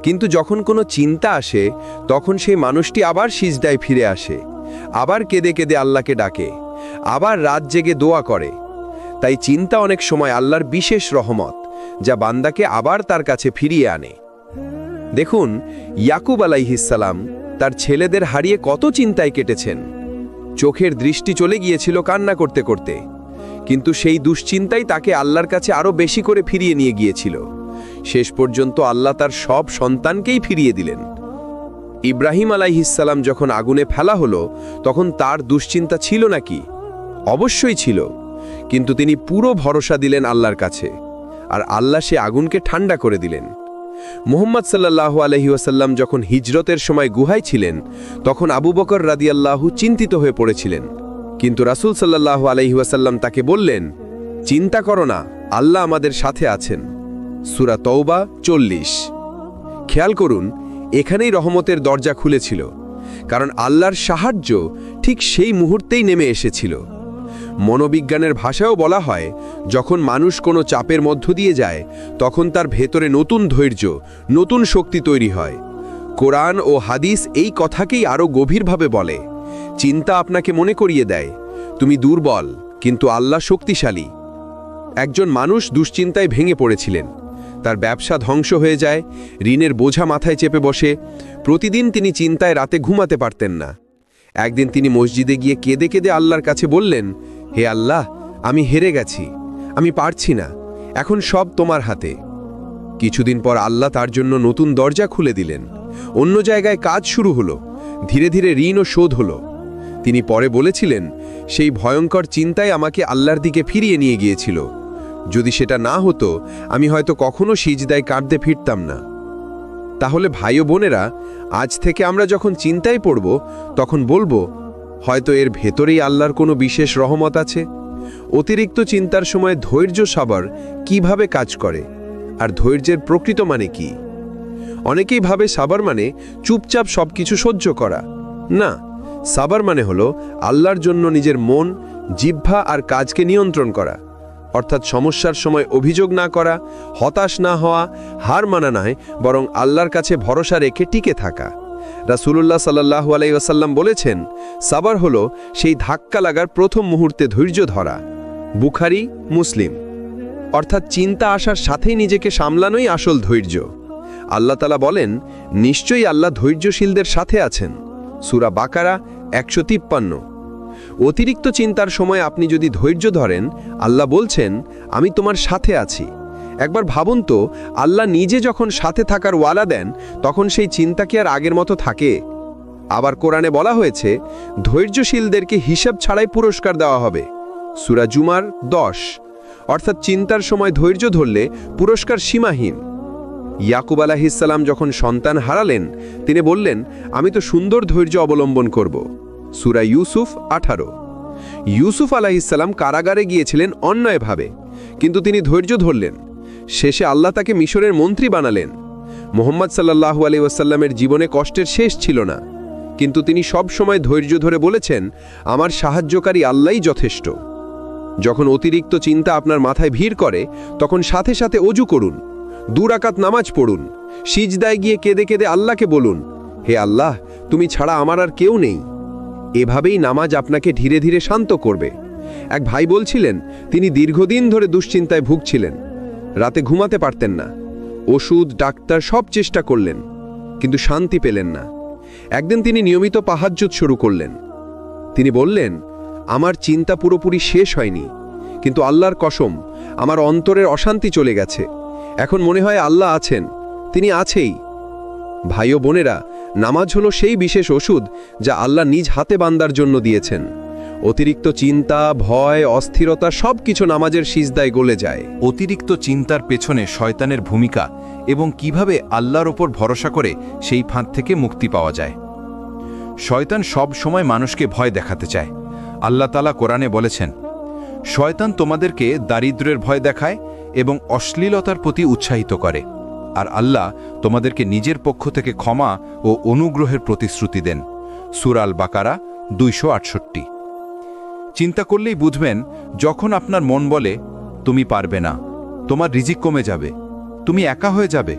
কিন্তু যখন কোনো চিন্তা আসে, তখন সেই মানুষটি আবার সিজদায় ফিরে আসে, আবার কেঁদে কেঁদে আল্লাহকে ডাকে, আবার রাত জেগে দোয়া করে। তাই চিন্তা অনেক সময় আল্লাহর বিশেষ রহমত, যা বান্দাকে আবার তার কাছে ফিরিয়ে আনে। দেখুন, ইয়াকুব আলাইহিস সালাম তার ছেলেদের হারিয়ে কত চিন্তায় কেটেছেন। চোখের দৃষ্টি চলে গিয়েছিল কান্না করতে করতে, কিন্তু সেই দুশ্চিন্তাই তাকে আল্লাহর কাছে আরো বেশি করে ফিরিয়ে নিয়ে গিয়েছিল। শেষ পর্যন্ত আল্লাহ তার সব সন্তানকেই ফিরিয়ে দিলেন। ইব্রাহিম আলাইহিস সালাম যখন আগুনে ফেলা হলো, তখন তার দুশ্চিন্তা ছিল নাকি? অবশ্যই ছিল, কিন্তু তিনি পুরো ভরসা দিলেন আল্লাহর কাছে, আর আল্লাহ সে আগুনকে ঠান্ডা করে দিলেন। মুহাম্মদ সাল্লাল্লাহু আলাইহি ওয়াসাল্লাম যখন হিজরতের সময় গুহায় ছিলেন, তখন আবু বকর রাদিয়াল্লাহু চিন্তিত হয়ে পড়েছিলেন, কিন্তু রাসূল সাল্লাল্লাহু আলাইহি ওয়াসাল্লাম তাকে বললেন, চিন্তা করো না, আল্লাহ আমাদের সাথে আছেন। সূরা তওবা 40। খেয়াল করুন, এখানেই রহমতের দরজা খুলেছিল, কারণ আল্লাহর সাহায্য ঠিক সেই মুহূর্তেই নেমে এসেছিল। মনোবিজ্ঞানের ভাষায়ও বলা হয়, যখন মানুষ কোনো চাপের মধ্য দিয়ে যায় তখন তার ভেতরে নতুন ধৈর্য, নতুন শক্তি তৈরি হয়। কোরআন ও হাদিস এই কথাকেই আরও গভীরভাবে বলে। চিন্তা আপনাকে মনে করিয়ে দেয়, তুমি দুর্বল কিন্তু আল্লাহ শক্তিশালী। একজন মানুষ দুশ্চিন্তায় ভেঙে পড়েছিলেন। তার ব্যবসা ধ্বংস হয়ে যায়, ঋণের বোঝা মাথায় চেপে বসে। প্রতিদিন তিনি চিন্তায় রাতে ঘুমাতে পারতেন না। একদিন তিনি মসজিদে গিয়ে কেঁদে কেঁদে আল্লাহর কাছে বললেন, হে আল্লাহ, আমি হেরে গেছি, আমি পারছি না, এখন সব তোমার হাতে। কিছুদিন পর আল্লাহ তার জন্য নতুন দরজা খুলে দিলেন। অন্য জায়গায় কাজ শুরু হলো, ধীরে ধীরে ঋণও শোধ হলো। তিনি পরে বলেছিলেন, সেই ভয়ঙ্কর চিন্তায় আমাকে আল্লাহর দিকে ফিরিয়ে নিয়ে গিয়েছিল। যদি সেটা না হতো আমি হয়তো কখনো সিজদায় কাঁদতে ফিরতাম না। তাহলে ভাই ও বোনেরা, আজ থেকে আমরা যখন চিন্তায় পড়ব তখন বলবো, হয়তো এর ভেতরেই আল্লাহর কোনো বিশেষ রহমত আছে। অতিরিক্ত চিন্তার সময় ধৈর্য সাবর কিভাবে কাজ করে, আর ধৈর্যের প্রকৃত মানে কি? অনেকেই ভাবে সাবর মানে চুপচাপ সবকিছু সহ্য করা। না, সাবর মানে হলো আল্লাহর জন্য নিজের মন, জিহ্বা আর কাজকে নিয়ন্ত্রণ করা। অর্থাৎ সমস্যার সময় অভিযোগ না করা, হতাশ না হওয়া, হার মানা নয়, বরং আল্লাহর কাছে ভরসা রেখে টিকে থাকা। রাসূলুল্লাহ সাল্লাল্লাহু আলাইহি ওয়াসাল্লাম বলেছেন, সাবর হলো সেই ধাক্কা লাগার প্রথম মুহূর্তে ধৈর্য ধরা। বুখারী, মুসলিম। অর্থাৎ চিন্তা আসার সাথেই নিজেকে সামলানোই আসল ধৈর্য। আল্লাহ তাআলা বলেন, নিশ্চয়ই আল্লাহ ধৈর্যশীলদের সাথে আছেন। সূরা বাকারা 153। অতিরিক্ত চিন্তার সময় আপনি যদি ধৈর্য ধরেন, আল্লাহ বলছেন, আমি তোমার সাথে আছি। একবার ভাবুন তো, আল্লাহ নিজে যখন সাথে থাকার ওয়াদা দেন তখন সেই চিন্তা কি আর আগের মতো থাকে? আবার কোরআনে বলা হয়েছে, ধৈর্যশীলদেরকে হিসাব ছাড়াই পুরস্কার দেওয়া হবে। সূরা জুমার 10। অর্থাৎ চিন্তার সময় ধৈর্য ধরলে পুরস্কার সীমাহীন। ইয়াকুব আলাইহিসসালাম যখন সন্তান হারালেন, তিনি বললেন, আমি তো সুন্দর ধৈর্য অবলম্বন করব। সূরা ইউসুফ 18। ইউসুফ আলাইহিসসালাম কারাগারে গিয়েছিলেন অন্যায়ভাবে, কিন্তু তিনি ধৈর্য ধরলেন। শেষে আল্লাহ তাকে মিশরের মন্ত্রী বানালেন। মুহাম্মদ সাল্লাল্লাহু আলাইহি ওয়াসাল্লামের জীবনে কষ্টের শেষ ছিল না, কিন্তু তিনি সব সময় ধৈর্য ধরে বলেছেন, আমার সাহায্যকারী আল্লাহই যথেষ্ট। যখন অতিরিক্ত চিন্তা আপনার মাথায় ভিড় করে তখন সাথে সাথে ওযু করুন, 2 রাকাত নামাজ পড়ুন, সিজদায় গিয়ে কেঁদে কেঁদে আল্লাহকে বলুন, হে আল্লাহ, তুমি ছাড়া আমার আর কেউ নেই। এভাবেই নামাজ আপনাকে ধীরে ধীরে শান্ত করবে। এক ভাই বলছিলেন, তিনি দীর্ঘদিন ধরে দুশ্চিন্তায় ভুগছিলেন, রাতে ঘুমাতে পারতেন না, ওষুধ, ডাক্তার সব চেষ্টা করলেন, কিন্তু শান্তি পেলেন না। একদিন তিনি নিয়মিত তাহাজ্জুদ শুরু করলেন। তিনি বললেন, আমার চিন্তা পুরোপুরি শেষ হয়নি, কিন্তু আল্লাহর কসম, আমার অন্তরের অশান্তি চলে গেছে। এখন মনে হয় আল্লাহ আছেন, তিনি আছেই। ভাই ও বোনেরা, নামাজ হলো সেই বিশেষ ওষুধ যা আল্লাহ নিজ হাতে বান্দার জন্য দিয়েছেন। অতিরিক্ত চিন্তা, ভয়, অস্থিরতা সবকিছু নামাজের সিজদায় গলে যায়। অতিরিক্ত চিন্তার পেছনে শয়তানের ভূমিকা এবং কিভাবে আল্লাহর ওপর ভরসা করে সেই ফাঁদ থেকে মুক্তি পাওয়া যায়। শয়তান সব সময় মানুষকে ভয় দেখাতে চায়। আল্লাহ তাআলা কোরআনে বলেছেন, শয়তান তোমাদেরকে দারিদ্র্যের ভয় দেখায় এবং অশ্লীলতার প্রতি উৎসাহিত করে, আর আল্লাহ তোমাদেরকে নিজের পক্ষ থেকে ক্ষমা ও অনুগ্রহের প্রতিশ্রুতি দেন। সূরা আল বাকারা 268। চিন্তা করলেই বুঝবেন, যখন আপনার মন বলে তুমি পারবে না, তোমার রিজিক কমে যাবে, তুমি একা হয়ে যাবে,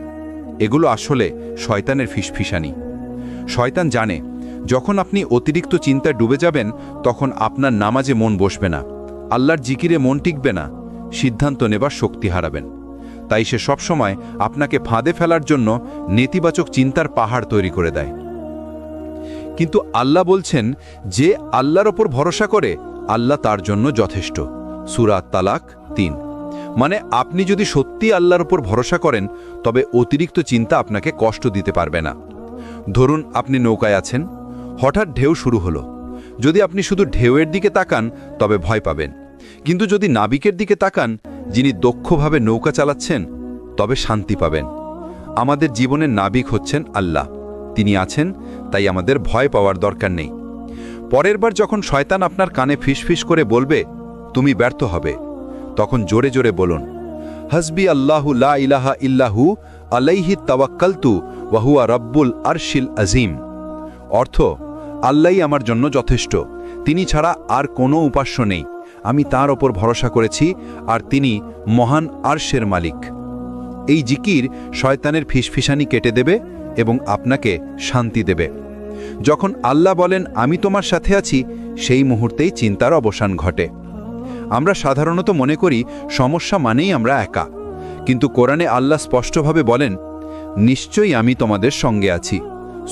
এগুলো আসলে শয়তানের ফিসফিসানি। শয়তান জানে, যখন আপনি অতিরিক্ত চিন্তায় ডুবে যাবেন তখন আপনার নামাজে মন বসবে না, আল্লাহর জিকিরে মন টিকবে না, সিদ্ধান্ত নেবার শক্তি হারাবেন। তাই সে সবসময় আপনাকে ফাঁদে ফেলার জন্য নেতিবাচক চিন্তার পাহাড় তৈরি করে দেয়। কিন্তু আল্লাহ বলছেন, যে আল্লাহর ওপর ভরসা করে আল্লাহ তার জন্য যথেষ্ট। সূরা তালাক 3। মানে আপনি যদি সত্যি আল্লাহর ওপর ভরসা করেন তবে অতিরিক্ত চিন্তা আপনাকে কষ্ট দিতে পারবে না। ধরুন আপনি নৌকায় আছেন, হঠাৎ ঢেউ শুরু হলো। যদি আপনি শুধু ঢেউয়ের দিকে তাকান তবে ভয় পাবেন, কিন্তু যদি নাবিকের দিকে তাকান, যিনি দক্ষভাবে নৌকা চালাচ্ছেন, তবে শান্তি পাবেন। আমাদের জীবনের নাবিক হচ্ছেন আল্লাহ, তিনি আছেন, তাই আমাদের ভয় পাওয়ার দরকার নেই। পরের বার যখন শয়তান আপনার কানে ফিসফিস করে বলবে তুমি ব্যর্থ হবে, তখন জোরে জোরে বলুন, হাসবি আল্লাহু লা ইলাহা ইল্লাহু আলাইহি তাওয়াক্কালতু ওয়া হুয়া রাব্বুল আরশিল আজিম। অর্থ, আল্লাহই আমার জন্য যথেষ্ট, তিনি ছাড়া আর কোনো উপাস্য নেই, আমি তার ওপর ভরসা করেছি, আর তিনি মহান আরশের মালিক। এই জিকির শয়তানের ফিসফিসানি কেটে দেবে এবং আপনাকে শান্তি দেবে। যখন আল্লাহ বলেন আমি তোমার সাথে আছি, সেই মুহূর্তেই চিন্তার অবসান ঘটে। আমরা সাধারণত মনে করি সমস্যা মানেই আমরা একা, কিন্তু কোরআনে আল্লাহ স্পষ্টভাবে বলেন, নিশ্চয়ই আমি তোমাদের সঙ্গে আছি।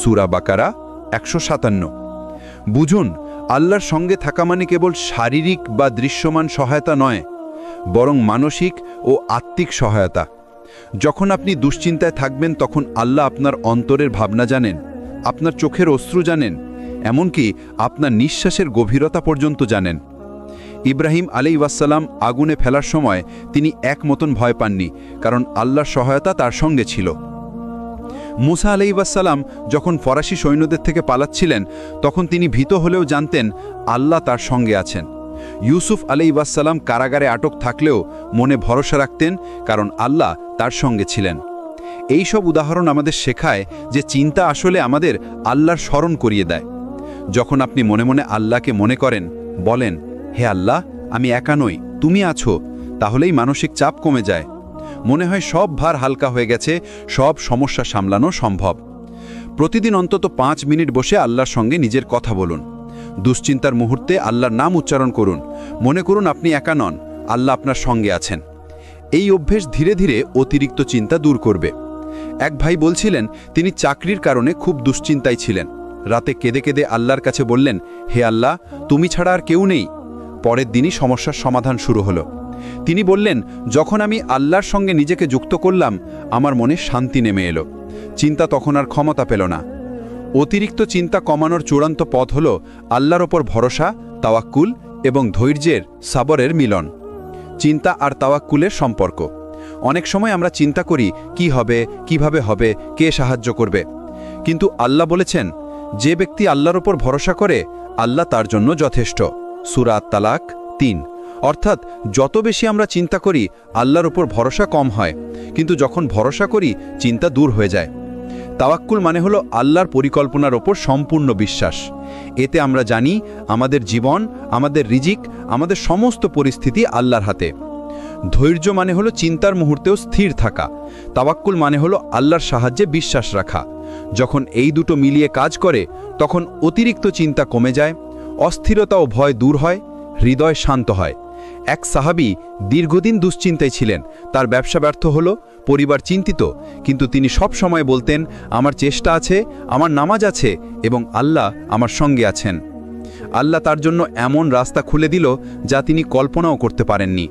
সূরা বাকারা 157। বুঝুন, আল্লাহর সঙ্গে থাকা মানে কেবল শারীরিক বা দৃশ্যমান সহায়তা নয়, বরং মানসিক ও আত্মিক সহায়তা। যখন আপনি দুশ্চিন্তায় থাকবেন তখন আল্লাহ আপনার অন্তরের ভাবনা জানেন, আপনার চোখের অশ্রু জানেন, এমনকি আপনার নিঃশ্বাসের গভীরতা পর্যন্ত জানেন। ইব্রাহিম আলাইহিসসালাম আগুনে ফেলার সময় তিনি এক মতন ভয় পাননি, কারণ আল্লাহর সহায়তা তার সঙ্গে ছিল। মুসা আলাইহিসসালাম যখন ফরাসি সৈন্যদের থেকে পালাচ্ছিলেন, তখন তিনি ভীত হলেও জানতেন আল্লাহ তার সঙ্গে আছেন। ইউসুফ আলাইহিসসালাম কারাগারে আটক থাকলেও মনে ভরসা রাখতেন, কারণ আল্লাহ তার সঙ্গে ছিলেন। এই সব উদাহরণ আমাদের শেখায় যে চিন্তা আসলে আমাদের আল্লাহর স্মরণ করিয়ে দেয়। যখন আপনি মনে মনে আল্লাহকে মনে করেন, বলেন, হে আল্লাহ, আমি একা নই, তুমি আছো, তাহলেই মানসিক চাপ কমে যায়। মনে হয় সব ভার হালকা হয়ে গেছে, সব সমস্যা সামলানো সম্ভব। প্রতিদিন অন্তত 5 মিনিট বসে আল্লাহর সঙ্গে নিজের কথা বলুন। দুশ্চিন্তার মুহূর্তে আল্লাহর নাম উচ্চারণ করুন। মনে করুন আপনি একা নন, আল্লাহ আপনার সঙ্গে আছেন। এই অভ্যেস ধীরে ধীরে অতিরিক্ত চিন্তা দূর করবে। এক ভাই বলছিলেন তিনি চাকরির কারণে খুব দুশ্চিন্তায় ছিলেন। রাতে কেঁদে কেঁদে আল্লাহর কাছে বললেন, হে আল্লাহ, তুমি ছাড়া আর কেউ নেই। পরের দিনই সমস্যার সমাধান শুরু হলো। তিনি বললেন, যখন আমি আল্লাহর সঙ্গে নিজেকে যুক্ত করলাম, আমার মনে শান্তি নেমে এলো। চিন্তা তখন আর ক্ষমতা পেল না। অতিরিক্ত চিন্তা কমানোর চূড়ান্ত পথ হল আল্লাহর ওপর ভরসা, তাওয়াক্কুল এবং ধৈর্যের সাবরের মিলন। চিন্তা আর তাওয়াক্কুলের সম্পর্ক। অনেক সময় আমরা চিন্তা করি কি হবে, কিভাবে হবে, কে সাহায্য করবে। কিন্তু আল্লাহ বলেছেন, যে ব্যক্তি আল্লাহর ওপর ভরসা করে, আল্লাহ তার জন্য যথেষ্ট। সূরা আত-তালাক 3। অর্থাৎ যত বেশি আমরা চিন্তা করি, আল্লাহর ওপর ভরসা কম হয়, কিন্তু যখন ভরসা করি, চিন্তা দূর হয়ে যায়। তাওয়াক্কুল মানে হলো আল্লাহর পরিকল্পনার ওপর সম্পূর্ণ বিশ্বাস। এতে আমরা জানি আমাদের জীবন, আমাদের রিজিক, আমাদের সমস্ত পরিস্থিতি আল্লাহর হাতে। ধৈর্য মানে হলো চিন্তার মুহূর্তেও স্থির থাকা। তাওয়াক্কুল মানে হলো আল্লাহর সাহায্যে বিশ্বাস রাখা। যখন এই দুটো মিলিয়ে কাজ করে, তখন অতিরিক্ত চিন্তা কমে যায়, অস্থিরতা ও ভয় দূর হয়, হৃদয় শান্ত হয়। এক সাহাবী দীর্ঘদিন দুশ্চিন্তায় ছিলেন। তার ব্যবসা ব্যর্থ হলো, পরিবার চিন্তিত, কিন্তু তিনি সব সময় বলতেন, আমার চেষ্টা আছে, আমার নামাজ আছে এবং আল্লাহ আমার সঙ্গে আছেন। আল্লাহ তার জন্য এমন রাস্তা খুলে দিল যা তিনি কল্পনাও করতে পারেননি।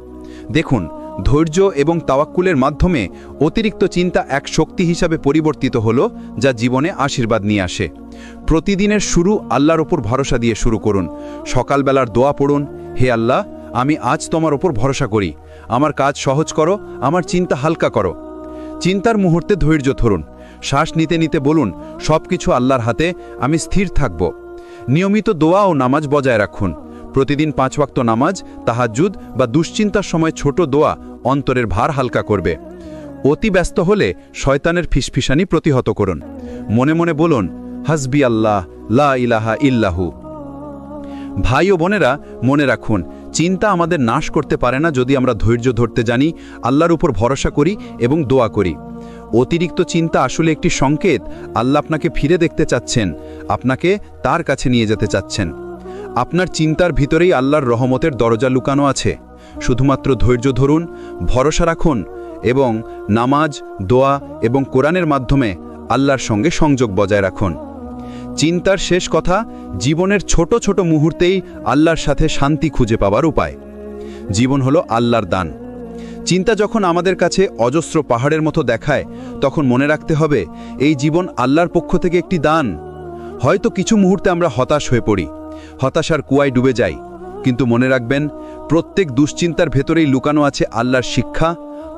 দেখুন, ধৈর্য এবং তাওয়াক্কুলের মাধ্যমে অতিরিক্ত চিন্তা এক শক্তি হিসাবে পরিবর্তিত হলো, যা জীবনে আশীর্বাদ নিয়ে আসে। প্রতিদিনের শুরু আল্লাহর ওপর ভরসা দিয়ে শুরু করুন। সকালবেলার দোয়া পড়ুন, হে আল্লাহ, আমি আজ তোমার ওপর ভরসা করি, আমার কাজ সহজ করো, আমার চিন্তা হালকা করো। চিন্তার মুহূর্তে ধৈর্য ধরুন। শ্বাস নিতে নিতে বলুন, সব কিছু আল্লাহর হাতে, আমি স্থির থাকব। নিয়মিত দোয়া ও নামাজ বজায় রাখুন। প্রতিদিন 5 ওয়াক্ত নামাজ, তাহাজ্জুদ বা দুশ্চিন্তার সময় ছোট দোয়া অন্তরের ভার হালকা করবে। অতি ব্যস্ত হলে শয়তানের ফিসফিসানি প্রতিহত করুন। মনে মনে বলুন, হাসবি আল্লাহ, লা ইলাহা ইল্লাহু। ভাই ও বোনেরা, মনে রাখুন, চিন্তা আমাদের নাশ করতে পারে না যদি আমরা ধৈর্য ধরতে জানি, আল্লাহর উপর ভরসা করি এবং দোয়া করি। অতিরিক্ত চিন্তা আসলে একটি সংকেত, আল্লাহ আপনাকে ফিরে দেখতে চাচ্ছেন, আপনাকে তার কাছে নিয়ে যেতে চাচ্ছেন। আপনার চিন্তার ভিতরেই আল্লাহর রহমতের দরজা লুকানো আছে। শুধুমাত্র ধৈর্য ধরুন, ভরসা রাখুন এবং নামাজ, দোয়া এবং কোরআনের মাধ্যমে আল্লাহর সঙ্গে সংযোগ বজায় রাখুন। চিন্তার শেষ কথা, জীবনের ছোট ছোট মুহূর্তেই আল্লাহর সাথে শান্তি খুঁজে পাওয়ার উপায়। জীবন হলো আল্লাহর দান। চিন্তা যখন আমাদের কাছে অজস্র পাহাড়ের মতো দেখায়, তখন মনে রাখতে হবে, এই জীবন আল্লাহর পক্ষ থেকে একটি দান। হয়তো কিছু মুহূর্তে আমরা হতাশ হয়ে পড়ি, হতাশার কুয়ায় ডুবে যাই, কিন্তু মনে রাখবেন, প্রত্যেক দুশ্চিন্তার ভেতরেই লুকানো আছে আল্লাহর শিক্ষা,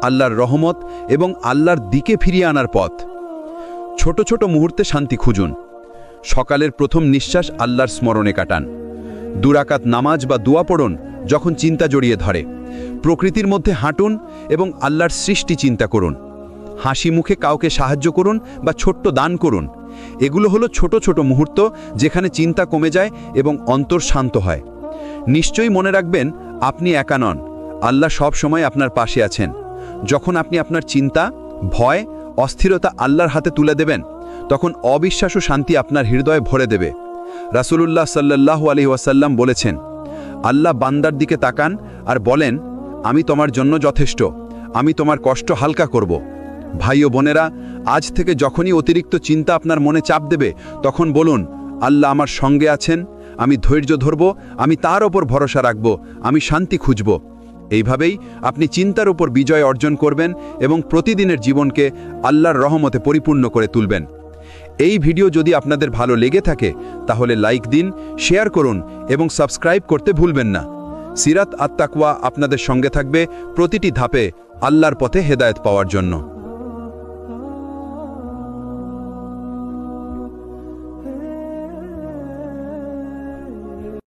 আল্লাহর রহমত এবং আল্লাহর দিকে ফিরিয়ে আনার পথ। ছোট ছোট মুহূর্তে শান্তি খুঁজুন। সকালের প্রথম নিঃশ্বাস আল্লাহর স্মরণে কাটান। 2 রাকাত নামাজ বা দোয়া পড়ুন যখন চিন্তা জড়িয়ে ধরে। প্রকৃতির মধ্যে হাঁটুন এবং আল্লাহর সৃষ্টি চিন্তা করুন। হাসি মুখে কাউকে সাহায্য করুন বা ছোট্ট দান করুন। এগুলো হলো ছোট ছোট মুহূর্ত যেখানে চিন্তা কমে যায় এবং অন্তর শান্ত হয়। নিশ্চয়ই মনে রাখবেন, আপনি একা নন। আল্লাহ সব সময় আপনার পাশে আছেন। যখন আপনি আপনার চিন্তা, ভয়, অস্থিরতা আল্লাহর হাতে তুলে দেবেন, তখন অবিশ্বাস ও শান্তি আপনার হৃদয়ে ভরে দেবে। রাসূলুল্লাহ সাল্লাল্লাহু আলাইহি ওয়াসাল্লাম বলেছেন, আল্লাহ বান্দার দিকে তাকান আর বলেন, আমি তোমার জন্য যথেষ্ট, আমি তোমার কষ্ট হালকা করব। ভাই ও বোনেরা, আজ থেকে যখনই অতিরিক্ত চিন্তা আপনার মনে চাপ দেবে, তখন বলুন, আল্লাহ আমার সঙ্গে আছেন, আমি ধৈর্য ধরব, আমি তার ওপর ভরসা রাখব, আমি শান্তি খুঁজব। এইভাবেই আপনি চিন্তার উপর বিজয় অর্জন করবেন এবং প্রতিদিনের জীবনকে আল্লাহর রহমতে পরিপূর্ণ করে তুলবেন। এই ভিডিও যদি আপনাদের ভালো লেগে থাকে তাহলে লাইক দিন, শেয়ার করুন এবং সাবস্ক্রাইব করতে ভুলবেন না। সিরাত আত তাকওয়া আপনাদের সঙ্গে থাকবে প্রতিটি ধাপে আল্লাহর পথে হেদায়েত পাওয়ার জন্য।